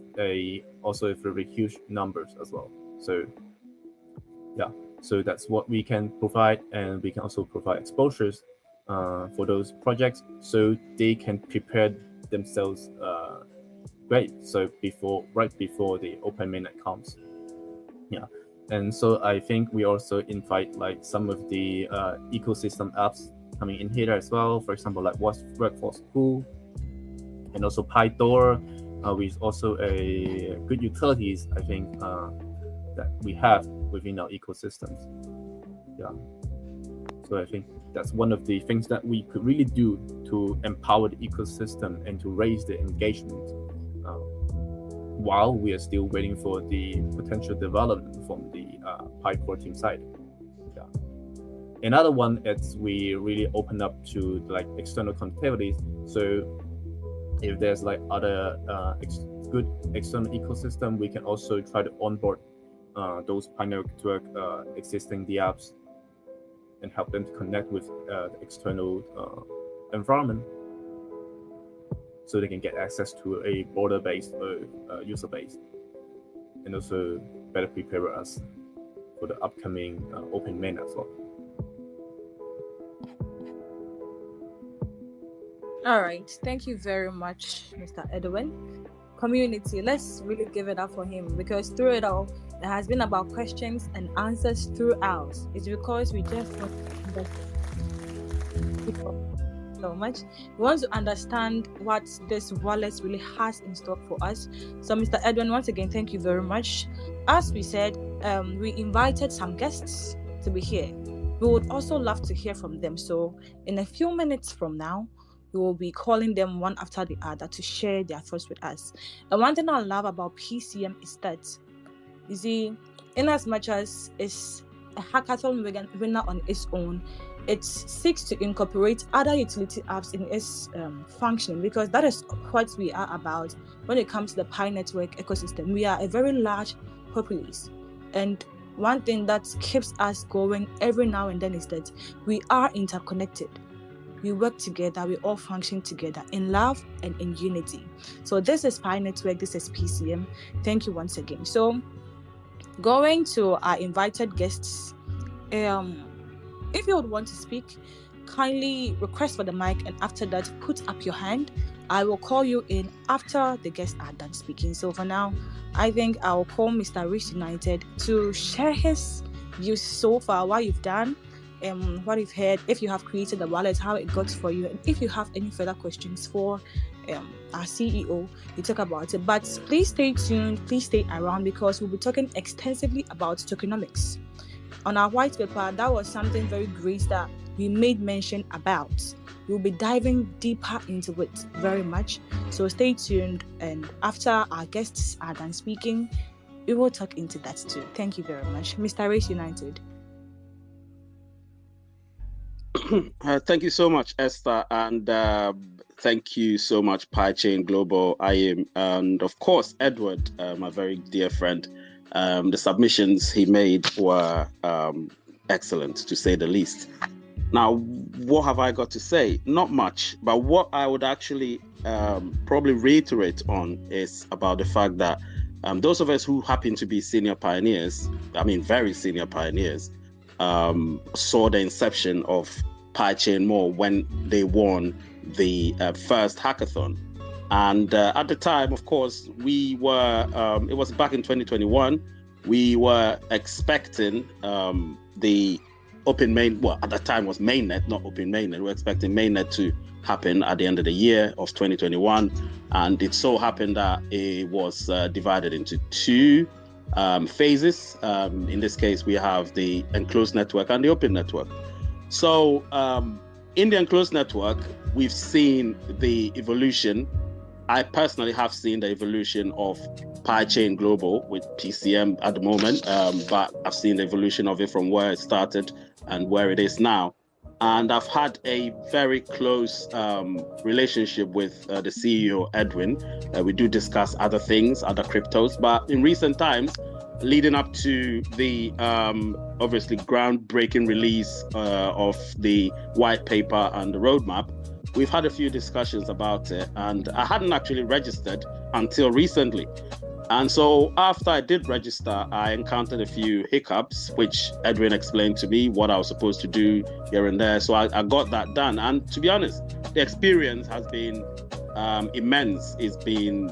also a very huge numbers as well. So yeah, so that's what we can provide, and we can also provide exposures for those projects, so they can prepare themselves great. So right before the open mainnet comes. Yeah. And so I think we also invite like some of the ecosystem apps coming in here as well. For example, like Workforce Pool, and also PyDoor, which is also a good utilities, I think, that we have within our ecosystems. Yeah. So I think that's one of the things that we could really do to empower the ecosystem and to raise the engagement while we are still waiting for the potential development from the Pi core team side. Yeah. Another one is we really open up to like external connectivities. So if there's like other good external ecosystem, we can also try to onboard those Pi network existing DApps and help them to connect with the external environment, so they can get access to a border-based user base, and also better prepare us for the upcoming open mainnet as well. All right, thank you very much, Mr. Edwin. Community, let's really give it up for him, because through it all, it has been about questions and answers throughout. It's because we just want to understand so much. We want to understand what this wallet really has in stock for us. So, Mr. Edwin, once again, thank you very much. As we said, we invited some guests to be here. We would also love to hear from them. So, in a few minutes from now, we will be calling them one after the other to share their thoughts with us. And one thing I love about PCM is that, you see, in as much as it's a hackathon winner on its own, it seeks to incorporate other utility apps in its functioning, because that is what we are about when it comes to the Pi network ecosystem. We are a very large populace, and one thing that keeps us going every now and then is that we are interconnected. We work together, we all function together in love and in unity. So this is Pi Network, this is PCM. Thank you once again. So going to our invited guests, if you would want to speak, kindly request for the mic, and after that, put up your hand. I will call you in after the guests are done speaking. So for now, I think I'll call Mr. Rich United to share his views so far, what you've done, what you've heard, if you have created the wallet, how it got for you, and if you have any further questions for our CEO, we talk about it. But please stay tuned, please stay around, because we'll be talking extensively about tokenomics. On our white paper, that was something very great that we made mention about. We'll be diving deeper into it very much. So stay tuned, and after our guests are done speaking, we will talk into that too. Thank you very much. Mr. Race United. Thank you so much, Esther, and thank you so much, Pichain Global, IAM, and of course, Edward, my very dear friend. The submissions he made were excellent, to say the least. Now, what have I got to say? Not much, but what I would actually probably reiterate on is about the fact that those of us who happen to be senior pioneers, I mean very senior pioneers, saw the inception of Pichainmall when they won the first hackathon. And at the time, of course, we were, it was back in 2021, we were expecting the open main, well, at that time was Mainnet, not open mainnet. We were expecting Mainnet to happen at the end of the year of 2021. And it so happened that it was divided into two phases. In this case, we have the enclosed network and the open network. So in the enclosed network, we've seen the evolution. I personally have seen the evolution of Pichain Global with PCM at the moment, but I've seen the evolution of it from where it started and where it is now. And I've had a very close relationship with the CEO, Edwin. We do discuss other things, other cryptos, but in recent times, leading up to the obviously groundbreaking release of the white paper and the roadmap, we've had a few discussions about it, and I hadn't actually registered until recently. And so after I did register, I encountered a few hiccups, which Edwin explained to me what I was supposed to do here and there. So I got that done. And to be honest, the experience has been immense. It's been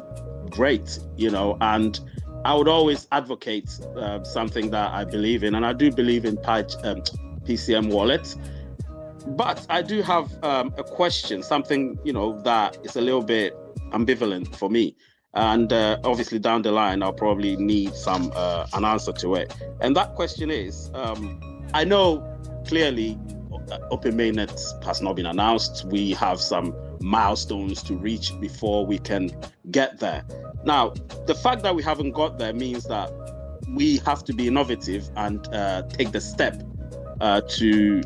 great, you know, and I would always advocate something that I believe in. And I do believe in PCM wallets. But I do have a question, something, you know, that is a little bit ambivalent for me. And obviously down the line, I'll probably need an answer to it. And that question is, I know clearly Open Mainnet has not been announced. We have some milestones to reach before we can get there. Now, the fact that we haven't got there means that we have to be innovative and take the step to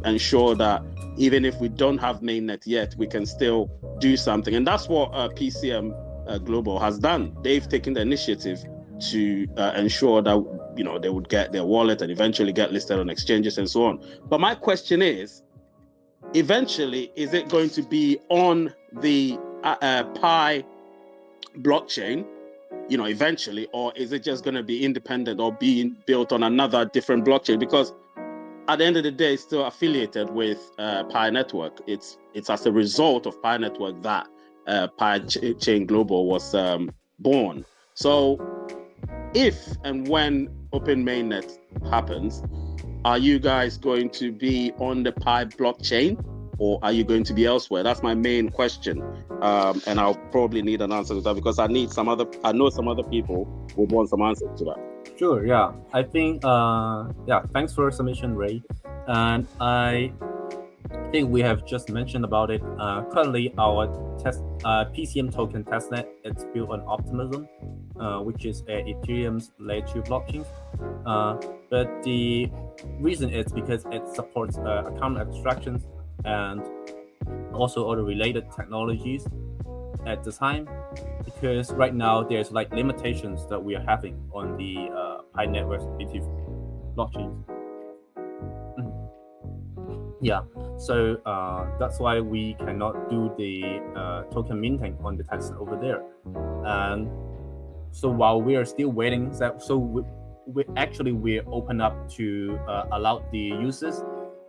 ensure that even if we don't have Mainnet yet, we can still do something. And that's what PCM Global has done. They've taken the initiative to ensure that they would get their wallet and eventually get listed on exchanges and so on. But my question is, eventually, is it going to be on the Pi blockchain, eventually, or is it just going to be independent or being built on another different blockchain? Because at the end of the day, it's still affiliated with Pi Network. It's as a result of Pi Network that Pichain Global was born. So if and when Open Mainnet happens, are you guys going to be on the Pi blockchain, or are you going to be elsewhere? That's my main question, and I'll probably need an answer to that because I know some other people would want some answers to that. Sure, yeah. I think, thanks for your submission, Ray. And I think we have just mentioned about it. Currently, our PCM token testnet, it's built on Optimism, which is Ethereum's layer 2 blockchain. But the reason is because it supports account abstractions and also other related technologies at the time, because right now there's like limitations that we are having on the Pi network native blockchains. Yeah, so that's why we cannot do the token minting on the text over there. And so while we are still waiting, we open up to allow the users.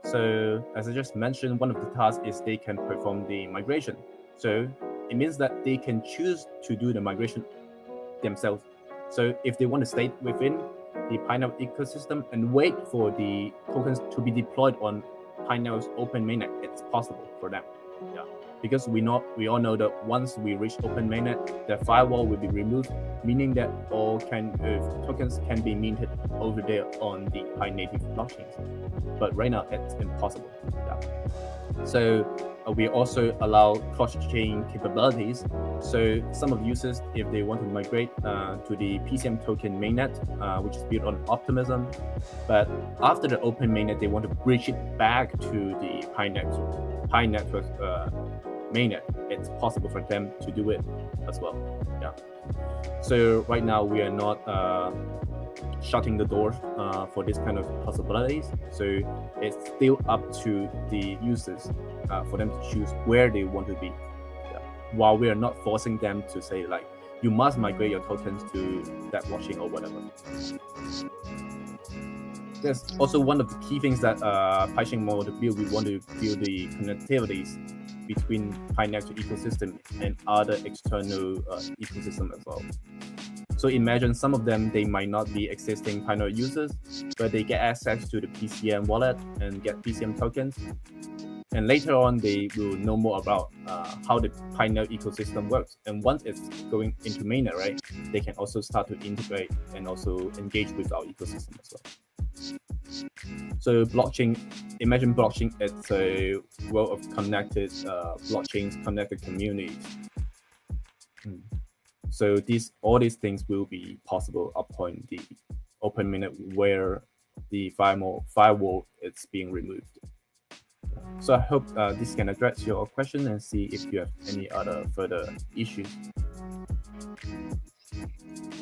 So as I just mentioned, one of the tasks is they can perform the migration. So it means that they can choose to do the migration themselves. So if they want to stay within the Pineapple ecosystem and wait for the tokens to be deployed on Pineapple's Open Mainnet, it's possible for them. Yeah, because we all know that once we reach Open Mainnet, the firewall will be removed, meaning that all tokens can be minted over there on the Pi native blockchains. But right now, it's impossible. Yeah. So we also allow cross-chain capabilities. So some of the users, if they want to migrate to the PCM token mainnet, which is built on Optimism, but after the Open Mainnet, they want to bridge it back to the Pi Network mainnet. It's possible for them to do it as well. Yeah. So right now we are not shutting the door for this kind of possibilities. So it's still up to the users for them to choose where they want to be. Yeah. While we are not forcing them to say like, you must migrate your tokens to that blockchain or whatever. There's also one of the key things that Pichainmall to build. We want to build the connectivities between Pi Network ecosystem and other external ecosystem as well. So imagine some of them, they might not be existing Pi Network users, but they get access to the PCM wallet and get PCM tokens. And later on, they will know more about how the Pi Network ecosystem works. And once it's going into mainnet, right, they can also start to integrate and also engage with our ecosystem as well. So blockchain, imagine blockchain, it's a world of connected blockchains, connected communities. So all these things will be possible upon the Open Mainnet where the firewall is being removed. So I hope this can address your question and see if you have any other further issues.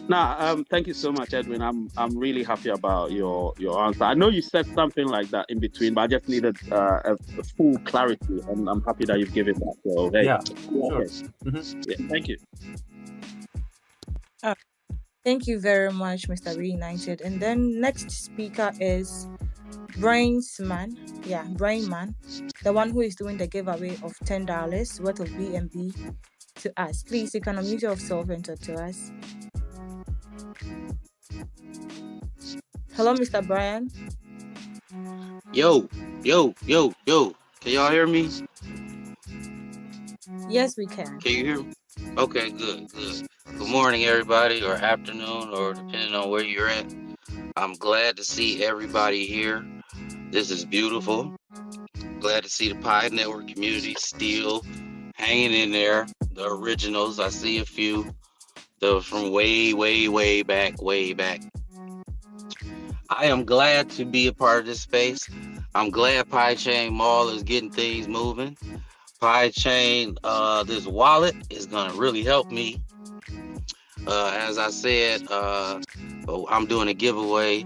Thank you so much, Edwin. I'm really happy about your answer. I know you said something like that in between, but I just needed a full clarity, and I'm happy that you've given that. So, hey. Yeah, sure. Yeah, thank you. Thank you very much, Mr. Reunited. And then next speaker is Brainman. Yeah, Brainman, the one who is doing the giveaway of $10 worth of BNB to us. Please, you can unmute yourself and talk to us. Hello, Mr. Brian. Yo. Can y'all hear me? Yes, we can. Can you hear me? Okay, good. Good morning, everybody, or afternoon, or depending on where you're at. I'm glad to see everybody here. This is beautiful. Glad to see the Pi Network community still hanging in there. The originals, I see a few. Those from way, way, way back, way back. I am glad to be a part of this space. I'm glad Pichainmall is getting things moving. Pichain, this wallet is gonna really help me. As I said, I'm doing a giveaway.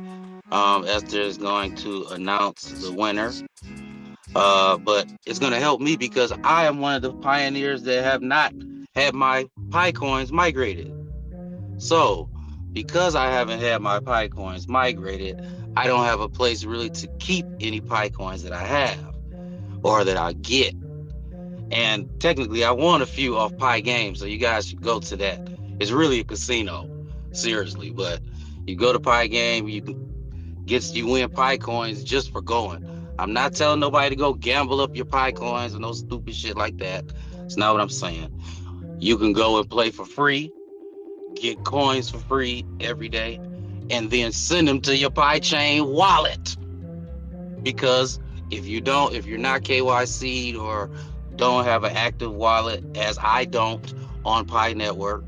Esther is going to announce the winner. But it's gonna help me because I am one of the pioneers that have not had my Pi coins migrated. So, because I haven't had my Pi coins migrated, I don't have a place really to keep any Pi coins that I have or that I get. And technically, I won a few off Pi Games, so you guys should go to that. It's really a casino, seriously. But you go to Pi Game, you win Pi coins just for going. I'm not telling nobody to go gamble up your Pi coins and no stupid shit like that. It's not what I'm saying. You can go and play for free, get coins for free every day, and then send them to your Pichain wallet. Because if you're not KYC'd or don't have an active wallet, as I don't on Pi Network,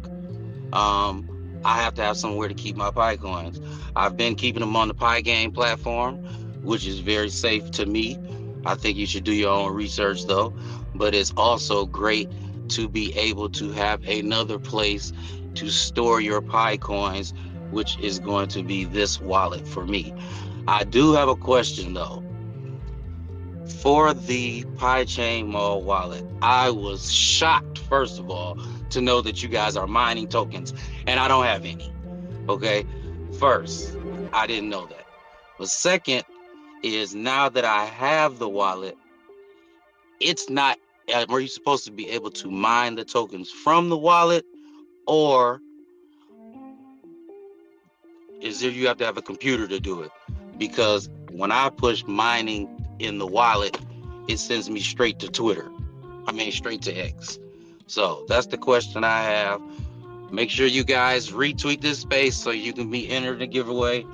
I have to have somewhere to keep my Pi coins. I've been keeping them on the Pi Game platform, which is very safe to me. I think you should do your own research though, but it's also great to be able to have another place to store your Pi coins, which is going to be this wallet for me. I do have a question though. For the Pichainmall wallet, I was shocked, first of all, to know that you guys are mining tokens, and I don't have any. Okay, first, I didn't know that. But second is now that I have the wallet, it's not. Are you supposed to be able to mine the tokens from the wallet, or you have to have a computer to do it? Because when I push mining in the wallet, it sends me straight to Twitter. Straight to X. So that's the question I have. Make sure you guys retweet this space so you can be entered in the giveaway.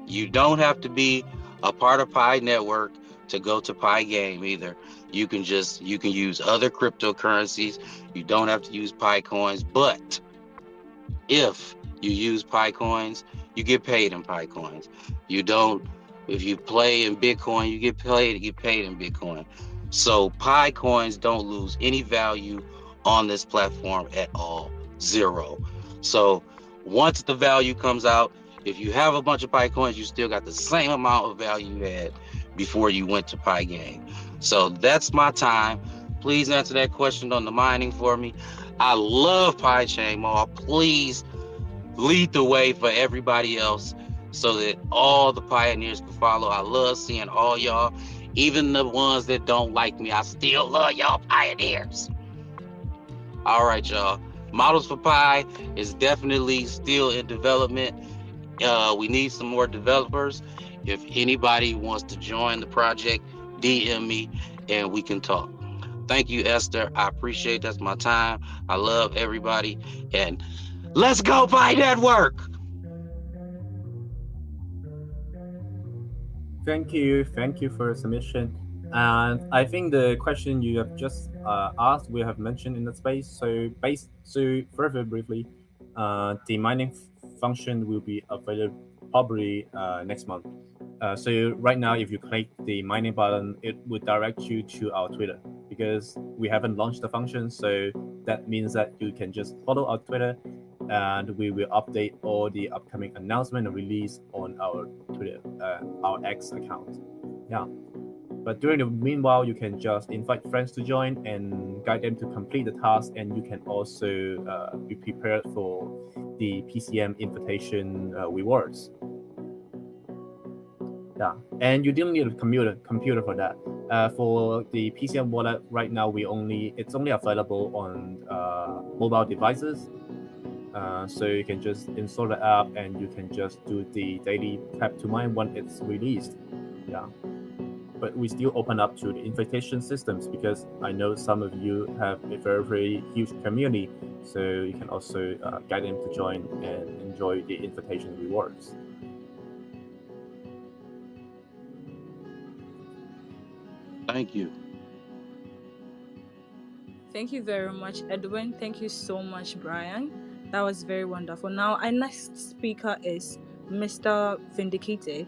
You don't have to be a part of Pi Network to go to Pi Game either. You can use other cryptocurrencies. You don't have to use Pi coins, but if you use Pi coins, you get paid in Pi coins. You don't. If you play in Bitcoin, you get paid in Bitcoin. So Pi coins don't lose any value on this platform at all. Zero. So once the value comes out, if you have a bunch of Pi coins, you still got the same amount of value you had before you went to Pi Game. So that's my time. Please answer that question on the mining for me. I love Pichainmall. Please lead the way for everybody else so that all the pioneers can follow. I love seeing all y'all, even the ones that don't like me. I still love y'all pioneers. All right, y'all. Models for Pi is definitely still in development. We need some more developers. If anybody wants to join the project, DM me and we can talk. Thank you, Esther. I appreciate that's my time. I love everybody. And let's go Pi Network. Thank you for your submission. And I think the question you have just asked, we have mentioned in the space. So further briefly, the mining function will be available probably next month. So right now, if you click the mining button, it would direct you to our Twitter because we haven't launched the function. So that means that you can just follow our Twitter, and we will update all the upcoming announcement and release on our Twitter, our X account. Yeah. But during the meanwhile, you can just invite friends to join and guide them to complete the task, and you can also be prepared for the PCM invitation rewards. Yeah, and you don't need a computer for that. For the PCM wallet, right now it's only available on mobile devices. So you can just install the app and you can just do the daily tap to mine when it's released. Yeah, but we still open up to the invitation systems because I know some of you have a very, very huge community, so you can also guide them to join and enjoy the invitation rewards. Thank you. Thank you very much, Edwin. Thank you so much, Brian. That was very wonderful. Now, our next speaker is Mr. Vindicated.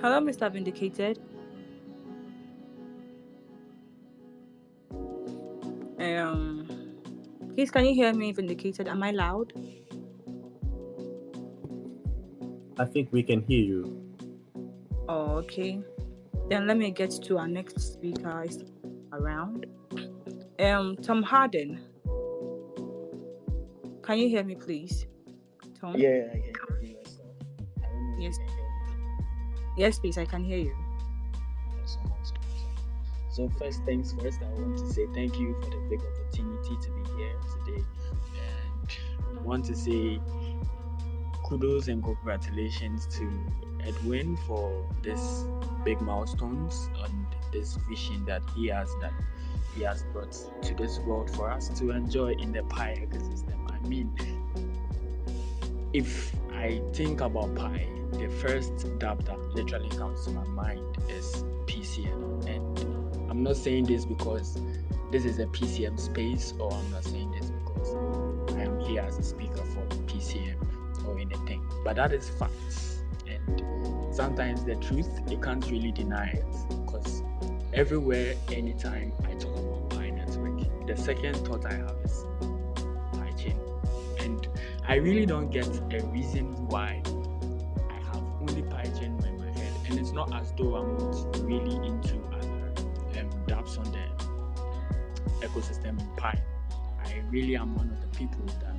Hello, Mr. Vindicated. Please, can you hear me, Vindicated? Am I loud? I think we can hear you. Oh, okay. Then let me get to our next speaker around. Tom Harden. Can you hear me, please? Tom? Yeah, I can hear you as well. I don't know if Yes. you can hear me. Yes, please, I can hear you. Awesome. So first things first, I want to say thank you for the big opportunity to be here today. And I want to say kudos and congratulations to Edwin for this big milestones and this vision that he has brought to this world for us to enjoy in the Pi ecosystem. I mean, if I think about Pi, the first dApp that literally comes to my mind is PCM. And I'm not saying this because this is a PCM space, or I'm not saying this because I am here as a speaker for PCM or anything, but that is facts. And sometimes the truth, you can't really deny it, because everywhere, anytime I talk about Pi network, the second thought I have is Pichain. And I really don't get a reason why I have only Pichain in my head. And it's not as though I'm not really into other dApps on the ecosystem in Pi. I really am one of the people that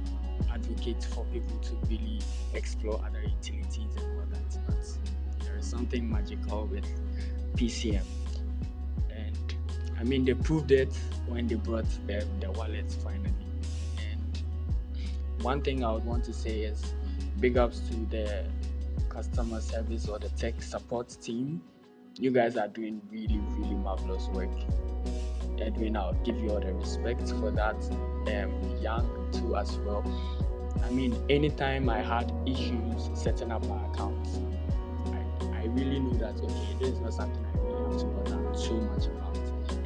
advocate for people to really explore other utilities and all that. But there is something magical with PCM. And I mean, they proved it when they brought the wallets finally. And one thing I would want to say is big ups to the customer service or the tech support team. You guys are doing really, really marvelous work. Edwin, I'll give you all the respect for that. Young too as well. I mean, anytime I had issues setting up my account, I really knew that, okay, this is not something I really have to bother so much about.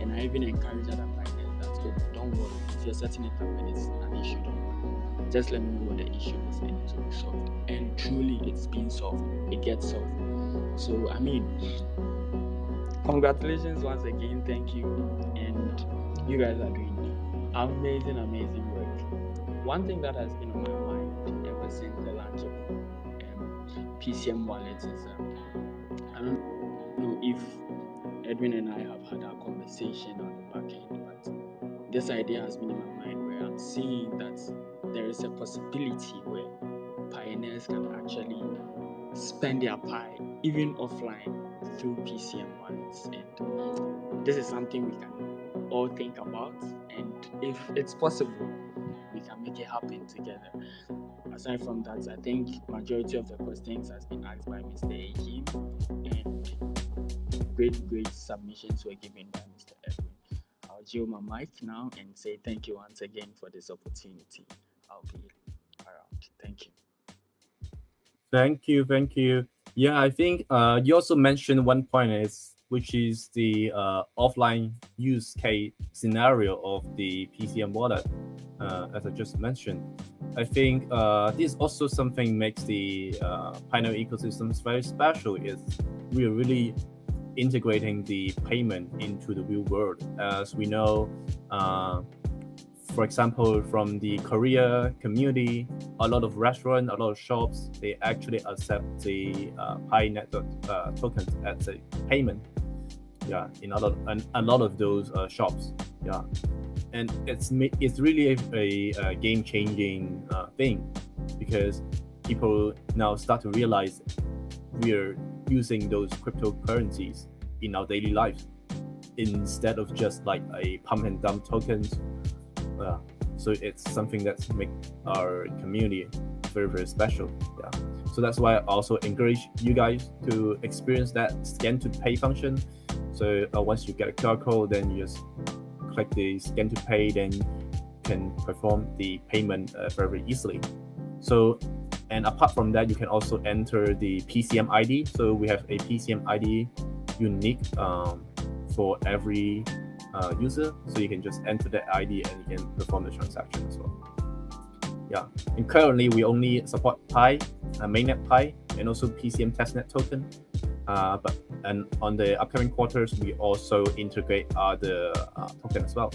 And I even encourage other partners that, oh, don't worry, if you're setting it up and it's an issue, don't worry. Just let me know what the issue is and it will be solved. And truly, it's been solved. It gets solved. So, I mean, congratulations once again. Thank you. And you guys are doing amazing, amazing work. One thing that has been on my mind ever since the launch of PCM wallets is I don't know if Edwin and I have had a conversation on the back end, but this idea has been in my mind where I'm seeing that there is a possibility where pioneers can actually spend their Pi even offline through PCM wallets. And this is something we can all think about, and if it's possible, we can make it happen together. Aside from that, I think majority of the questions has been asked by Mr. Akim, and great submissions were given by Mr. Edwin. I'll yield my mic now and say thank you once again for this opportunity. I'll be around. Thank you. Thank you. Yeah, I think you also mentioned one point which is the offline use case scenario of the PCM wallet, as I just mentioned. I think this also something makes the Pioneer ecosystems very special. Is we are really integrating the payment into the real world. As we know, for example, from the Korea community, a lot of restaurants, a lot of shops, they actually accept the Pi network tokens as a payment. Yeah, in a lot of those shops. Yeah, and it's really a game-changing thing, because people now start to realize we're using those cryptocurrencies in our daily lives instead of just like a pump and dump tokens. So it's something that's make our community very, very special. Yeah. So that's why I also encourage you guys to experience that scan to pay function. So once you get a QR code, then you just click the scan to pay, then you can perform the payment very easily. So, and apart from that, you can also enter the PCM ID. So we have a PCM ID unique for every user, so you can just enter that ID and you can perform the transaction as well. Yeah, and currently we only support Pi, Mainnet Pi, and also PCM testnet token. But on the upcoming quarters, we also integrate other token as well.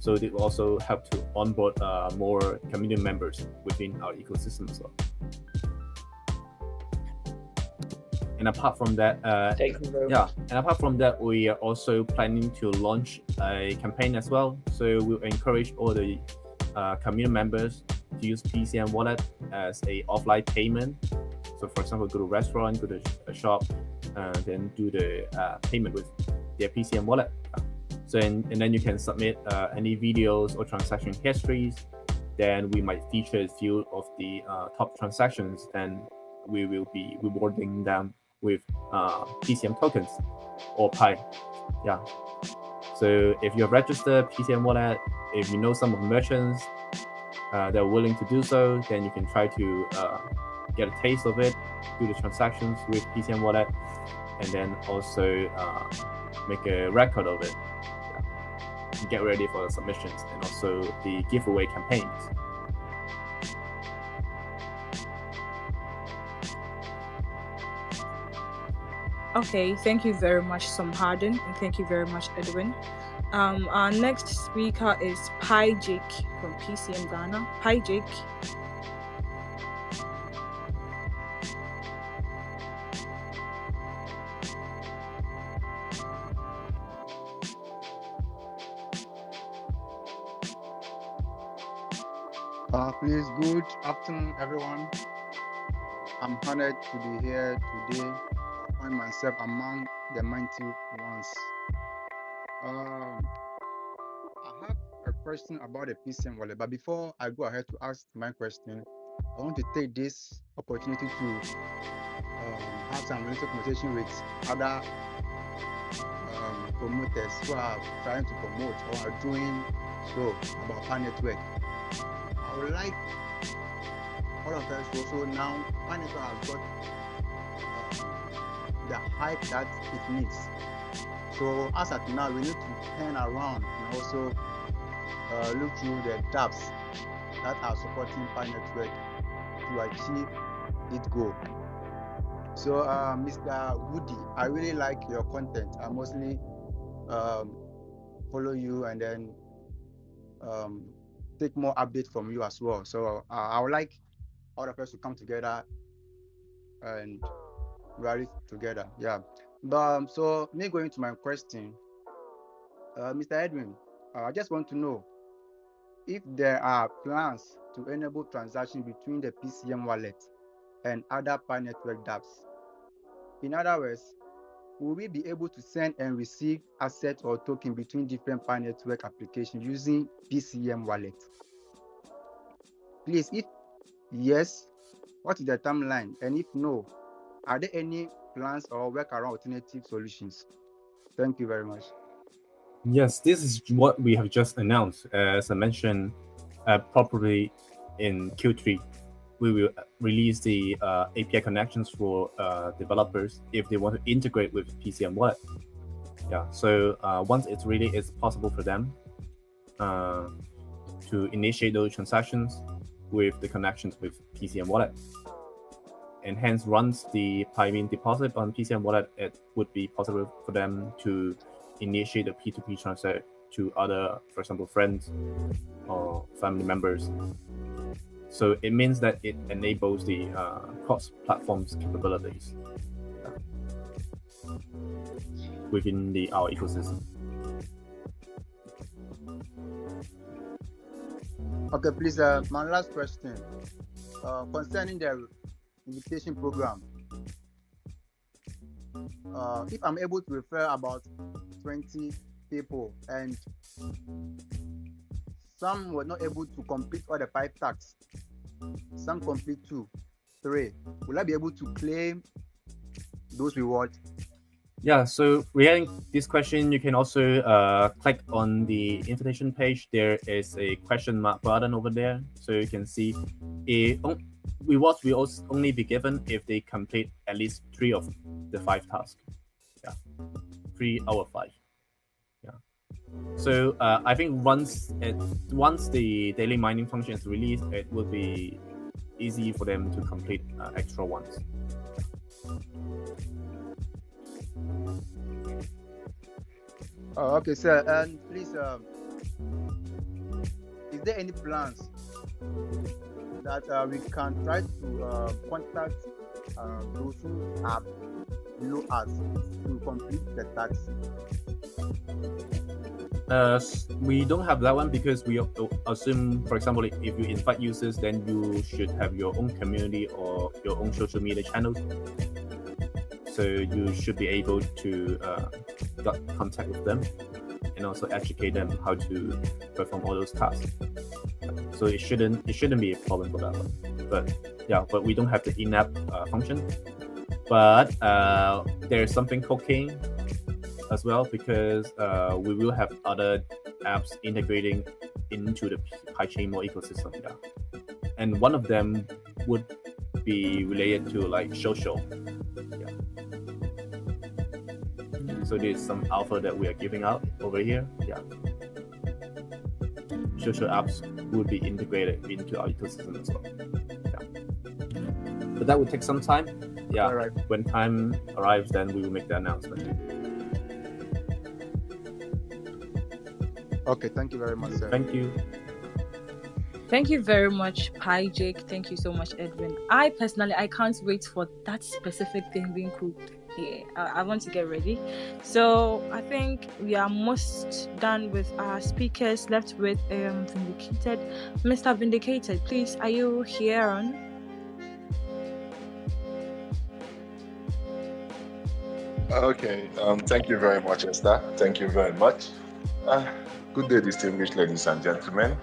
So it will also help to onboard more community members within our ecosystem as well. And apart from that, Thank you very much. and apart from that, we are also planning to launch a campaign as well. So we'll encourage all the community members to use PCM wallet as a offline payment. So for example, go to a restaurant, go to a shop, and then do the payment with their PCM wallet. And then you can submit any videos or transaction histories. Then we might feature a few of the top transactions, and we will be rewarding them with PCM tokens or Pi. Yeah. So if you're registered PCM wallet, if you know some of the merchants that are willing to do so, then you can try to get a taste of it, do the transactions with PCM wallet, and then also make a record of it. Yeah. Get ready for the submissions and also the giveaway campaigns. Okay, thank you very much, Sam Harden, and thank you very much, Edwin. Our next speaker is Pi Jake from PCM Ghana. Pi Jake. Please, good afternoon, everyone. I'm honored to be here today. I find myself among the mighty ones. I have a question about the PCM wallet, but before I go ahead to ask my question, I want to take this opportunity to have some little conversation with other promoters who are trying to promote or are doing so about Pi Network. I would like all of us also now, Pi Network has got the hype that it needs. So as at now, we need to turn around and also look through the dApps that are supporting Pi Network to achieve its goal. So Mr. Woody, I really like your content. I mostly follow you and then take more updates from you as well. So I would like all of us to come together and rally together. Yeah. But so me going to my question, Mr. Edwin, I just want to know if there are plans to enable transaction between the PCM wallet and other Pi Network dApps. In other words, will we be able to send and receive assets or token between different Pi Network applications using PCM wallet? Please, if yes, what is the timeline? And if no, are there any plans or workaround alternative solutions? Thank you very much. Yes, this is what we have just announced. As I mentioned, probably in Q3, we will release the API connections for developers if they want to integrate with PCM wallet. Yeah, so once it's really it's possible for them to initiate those transactions with the connections with PCM wallet. And hence, once the Pichainmall deposit on PCM wallet, it would be possible for them to initiate a P2P transfer to other, for example, friends or family members. So it means that it enables the cross-platforms capabilities within our ecosystem. Okay, please, my last question concerning the invitation program. If I'm able to refer about 20 people and some were not able to complete all the 5 tasks, some complete 2, 3, will I be able to claim those rewards? Yeah, so regarding this question, you can also click on the invitation page. There is a question mark button over there, so you can see rewards will also only be given if they complete at least 3 of the 5 tasks. Yeah. 3 out of 5. Yeah. So I think once the daily mining function is released, it will be easy for them to complete extra ones. Oh, okay, sir. And please, is there any plans that we can try to contact those who are below us to complete the task? We don't have that one because we assume, for example, if you invite users, then you should have your own community or your own social media channels. So you should be able to get contact with them and also educate them how to perform all those tasks. So it shouldn't be a problem for that one. But we don't have the in-app function. But there's something cooking as well, because we will have other apps integrating into the Pichainmall ecosystem. Yeah. And one of them would be related to like social. Yeah. So there's some alpha that we are giving out over here. Yeah. Social apps would be integrated into our ecosystem as well. Yeah. But that would take some time. Yeah. All right. When time arrives, then we will make the announcement. Okay, thank you very much, sir. Thank you. Thank you very much, Pi Jake. Thank you so much, Edwin. I personally can't wait for that specific thing being cooked. Yeah, I want to get ready. So I think we are most done with our speakers. Left with Vindicated. Mr. Vindicated, please, are you here on? Okay. Thank you very much, Esther. Thank you very much. Good day, distinguished ladies and gentlemen,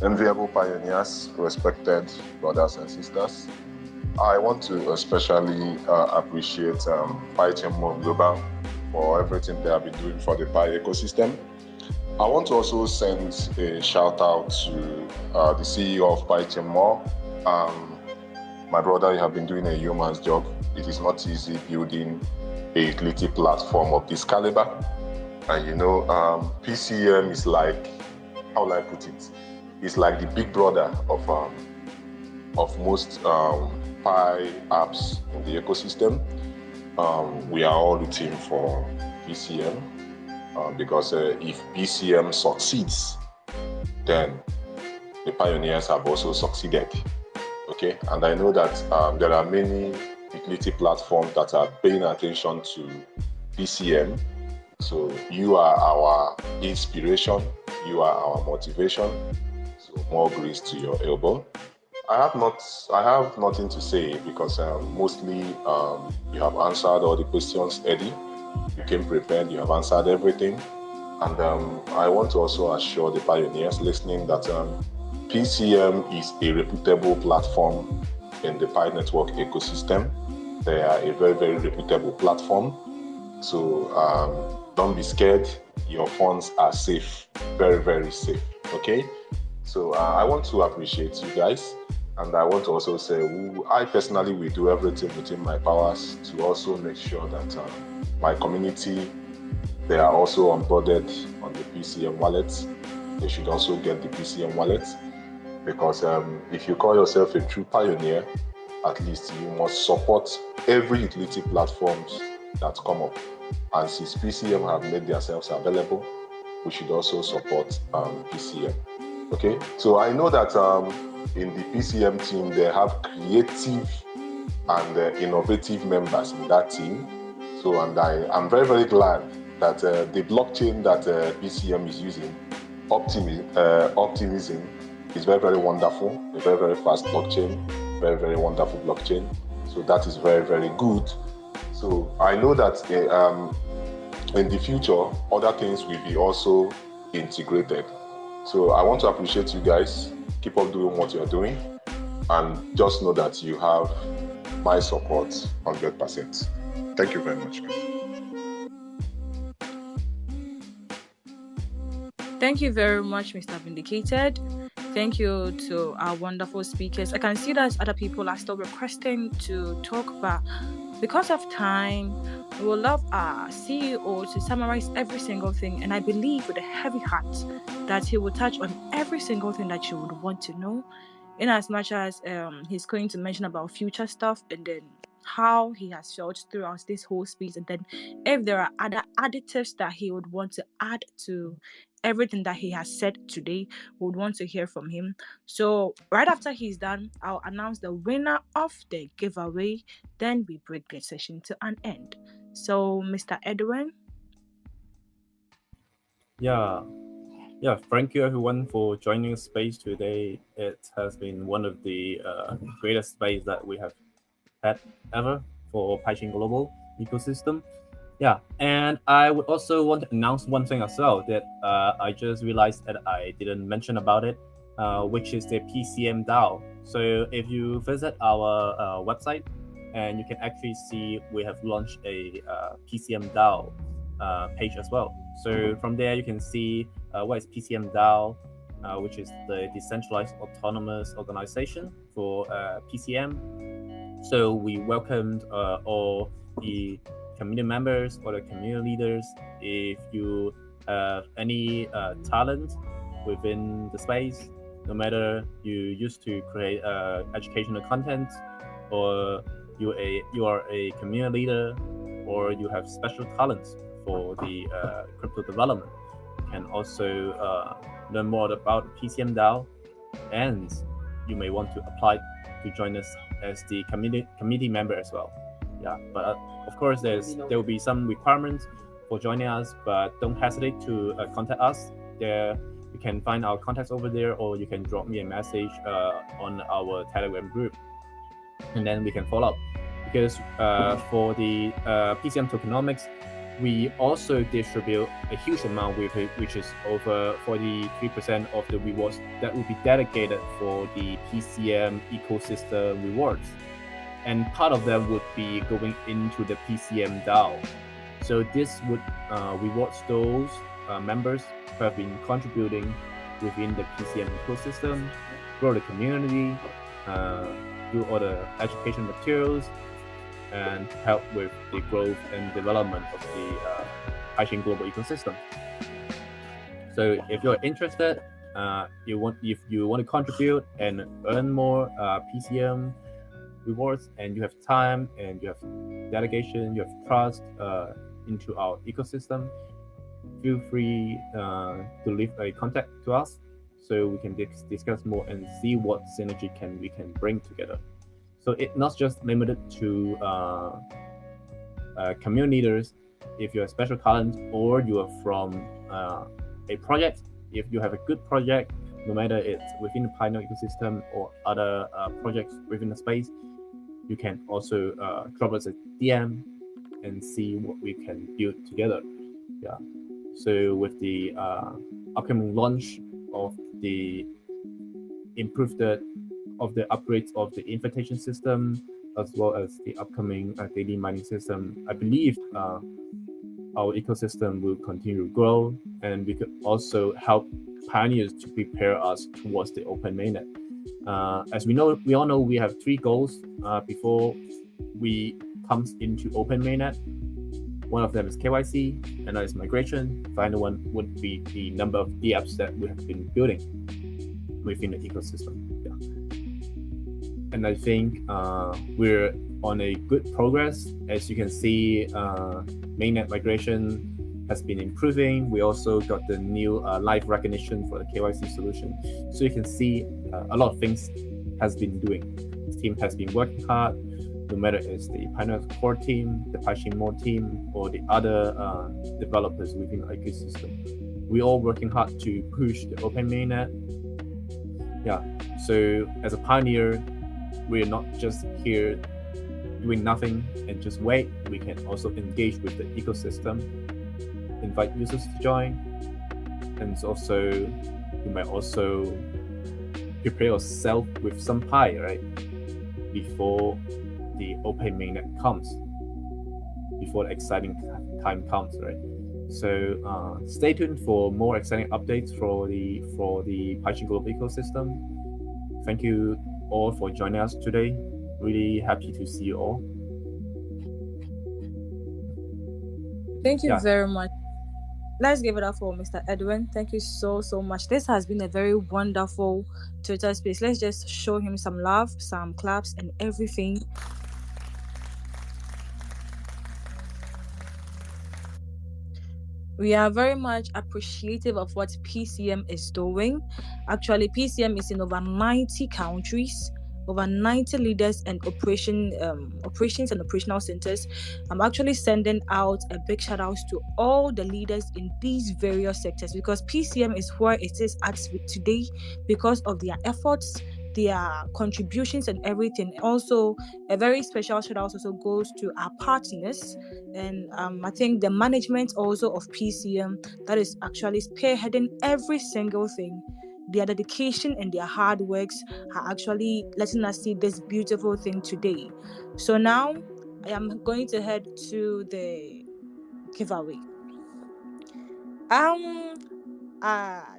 enviable pioneers, respected brothers and sisters. I want to especially appreciate Pichainmall Global for everything they have been doing for the Pi ecosystem. I want to also send a shout out to the CEO of Pichainmall. My brother, you have been doing a yeoman's job. It is not easy building a utility platform of this caliber. And PCM is like, how will I put it? It's like the big brother of most Pi apps in the ecosystem. We are all rooting for PCM because if PCM succeeds, then the pioneers have also succeeded. Okay, and I know that there are many utility platforms that are paying attention to PCM. So you are our inspiration, you are our motivation. So more grace to your elbow. I have nothing to say because mostly you have answered all the questions, Eddie. You came prepared, you have answered everything. And I want to also assure the pioneers listening that PCM is a reputable platform in the Pi network ecosystem. They are a very, very reputable platform. So don't be scared. Your funds are safe, very, very safe. Okay? So I want to appreciate you guys. And I want to also say, I personally will do everything within my powers to also make sure that my community, they are also onboarded on the PCM wallet. They should also get the PCM wallet. Because if you call yourself a true pioneer, at least you must support every utility platforms that come up. And since PCM have made themselves available, we should also support PCM. Okay, so I know that in the PCM team, they have creative and innovative members in that team. So, and I'm very, very glad that the blockchain that PCM is using, Optimism, is very, very wonderful. A very, very fast blockchain, very, very wonderful blockchain. So that is very, very good. So I know that in the future, other things will be also integrated. So I want to appreciate you guys. Keep on doing what you're doing. And just know that you have my support 100%. Thank you very much. Thank you very much, Mr. Vindicated. Thank you to our wonderful speakers. I can see that other people are still requesting to talk, but because of time, We would love our CEO to summarize every single thing, and I believe with a heavy heart that he will touch on every single thing that you would want to know, in as much as he's going to mention about future stuff and then how he has felt throughout this whole space, and then if there are other additives that he would want to add to everything that he has said today, we would want to hear from him. So right after he's done, I'll announce the winner of the giveaway, then we bring the session to an end. So Mr. Edwin. Yeah, thank you everyone for joining the space today. It has been one of the greatest space that we have had ever for Pichain Global ecosystem. Yeah, and I would also want to announce one thing as well that I just realized that I didn't mention about it, which is the PCM DAO. So if you visit our website, and you can actually see we have launched a PCM DAO page as well. So from there you can see what is PCM DAO, which is the Decentralized Autonomous Organization for PCM. So we welcomed all the community members or the community leaders. If you have any talent within the space, no matter you used to create educational content, or you are a community leader, or you have special talents for the crypto development, you can also learn more about PCM DAO, and you may want to apply to join us as the community member as well. Yeah, but of course there will be some requirements for joining us, but don't hesitate to contact us. There you can find our contacts over there, or you can drop me a message on our Telegram group, and then we can follow up. Because for the PCM tokenomics, we also distribute a huge amount with it, which is over 43% of the rewards that will be dedicated for the PCM ecosystem rewards. And part of them would be going into the PCM DAO. So this would reward those members who have been contributing within the PCM ecosystem, grow the community, do all the education materials, and help with the growth and development of the Pichain global ecosystem. So if you're interested, if you want to contribute and earn more PCM rewards, and you have time and you have dedication, you have trust into our ecosystem, feel free to leave a contact to us so we can discuss more and see what synergy we can bring together. So it's not just limited to community leaders. If you're a special talent or you are from a project, if you have a good project, no matter it's within the Pioneer ecosystem or other projects within the space, you can also drop us a DM and see what we can build together. Yeah. So with the upcoming launch of the improved of the upgrades of the invitation system, as well as the upcoming daily mining system, I believe our ecosystem will continue to grow, and we could also help pioneers to prepare us towards the open mainnet. As we all know, we have 3 goals before we comes into open mainnet. One of them is KYC, another is migration. The final one would be the number of dApps that we have been building within the ecosystem. Yeah. And I think we're on a good progress. As you can see, mainnet migration has been improving. We also got the new live recognition for the KYC solution. So you can see a lot of things has been doing. The team has been working hard, no matter it's the Pioneer core team, the Pichainmall team, or the other developers within the ecosystem. We're all working hard to push the open mainnet. Yeah, so as a pioneer, we're not just here doing nothing and just wait. We can also engage with the ecosystem, invite users to join, and also you might also prepare yourself with some pie, right, before the open mainnet comes, before the exciting time comes, right? So stay tuned for more exciting updates for the Pichain global ecosystem. Thank you all for joining us today. Really happy to see you all. Thank you Yeah. very much. Let's give it up for Mr. Edwin. Thank you so much. This has been a very wonderful Twitter space. Let's just show him some love, some claps, and everything. We are very much appreciative of what PCM is doing. Actually, PCM is in over 90 countries, over 90 leaders and operations and operational centers. I'm actually sending out a big shout out to all the leaders in these various sectors, because PCM is where it is at today because of their efforts, their contributions and everything. Also, a very special shout out also goes to our partners, and I think the management also of PCM that is actually spearheading every single thing. Their dedication and their hard works are actually letting us see this beautiful thing today. So now I am going to head to the giveaway.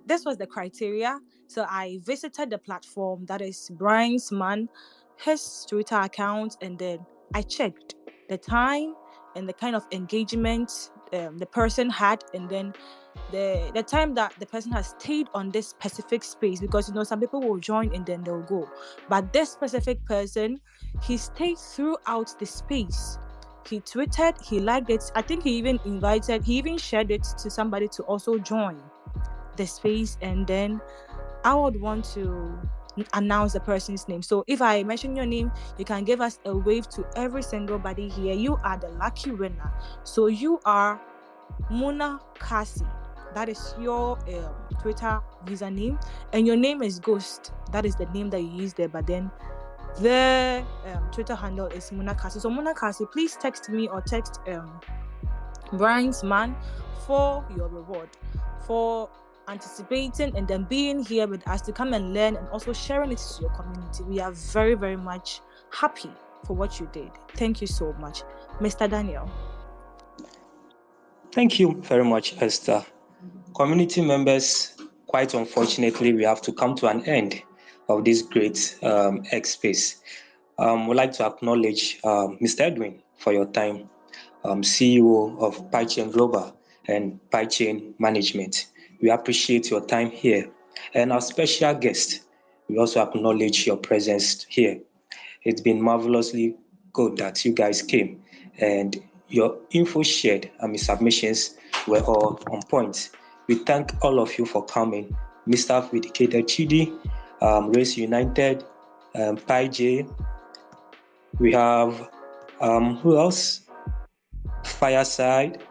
This was the criteria. So I visited the platform that is Brian's man, his Twitter account, and then I checked the time and the kind of engagement the person had, and then the time that the person has stayed on this specific space, because some people will join and then they'll go, but this specific person, he stayed throughout the space. He tweeted, he liked it, I think he even shared it to somebody to also join the space, and then I would want to announce the person's name. So if I mention your name, you can give us a wave to every single body here. You are the lucky winner. So you are Muna Kasi. That is your Twitter username, and your name is Ghost. That is the name that you use there, but then the Twitter handle is Muna Kasi. So Muna Kasi, please text me or text Brian's man for your reward, for anticipating and then being here with us to come and learn and also sharing it to your community. We are very, very much happy for what you did. Thank you so much. Mr. Daniel. Thank you very much, Esther. Community members, quite unfortunately, we have to come to an end of this great X space. We'd like to acknowledge Mr. Edwin for your time, CEO of Pichain Global and Pichain Management. We appreciate your time here. And our special guest, we also acknowledge your presence here. It's been marvelously good that you guys came, and your info shared and your submissions were all on point. We thank all of you for coming. Mr. Dedicated Chidi, Race United, Pi J. We have who else? Fireside.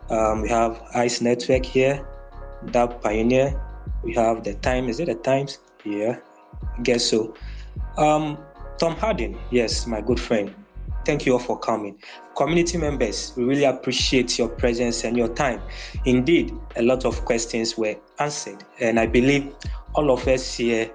We have Ice Network here. That Pioneer. We have the Time. Is it the Times? Yeah, I guess so. Tom Harding, yes, my good friend. Thank you all for coming. Community members, we really appreciate your presence and your time. Indeed, a lot of questions were answered, and I believe all of us here,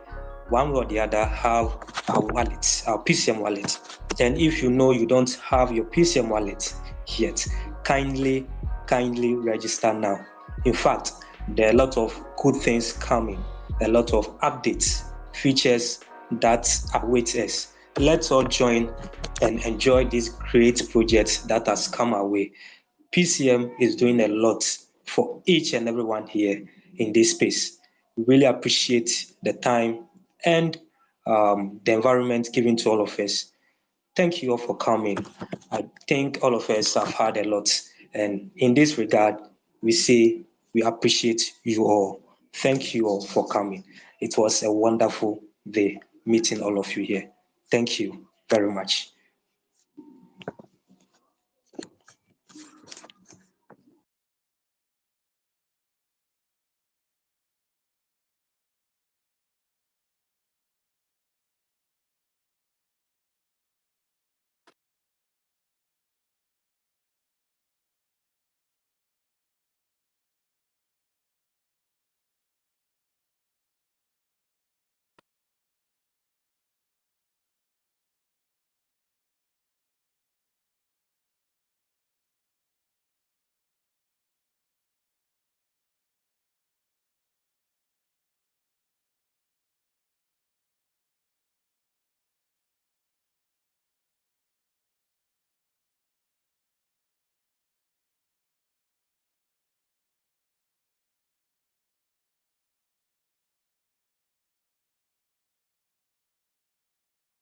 one way or the other, have our wallets, our PCM wallet. And if you know you don't have your PCM wallet yet, kindly register now. In fact, there are a lot of good things coming, a lot of updates, features that await us. Let's all join and enjoy this great project that has come our way. PCM is doing a lot for each and everyone here in this space. We really appreciate the time and the environment given to all of us. Thank you all for coming. I think all of us have had a lot. And in this regard, we say we appreciate you all. Thank you all for coming. It was a wonderful day meeting all of you here. Thank you very much.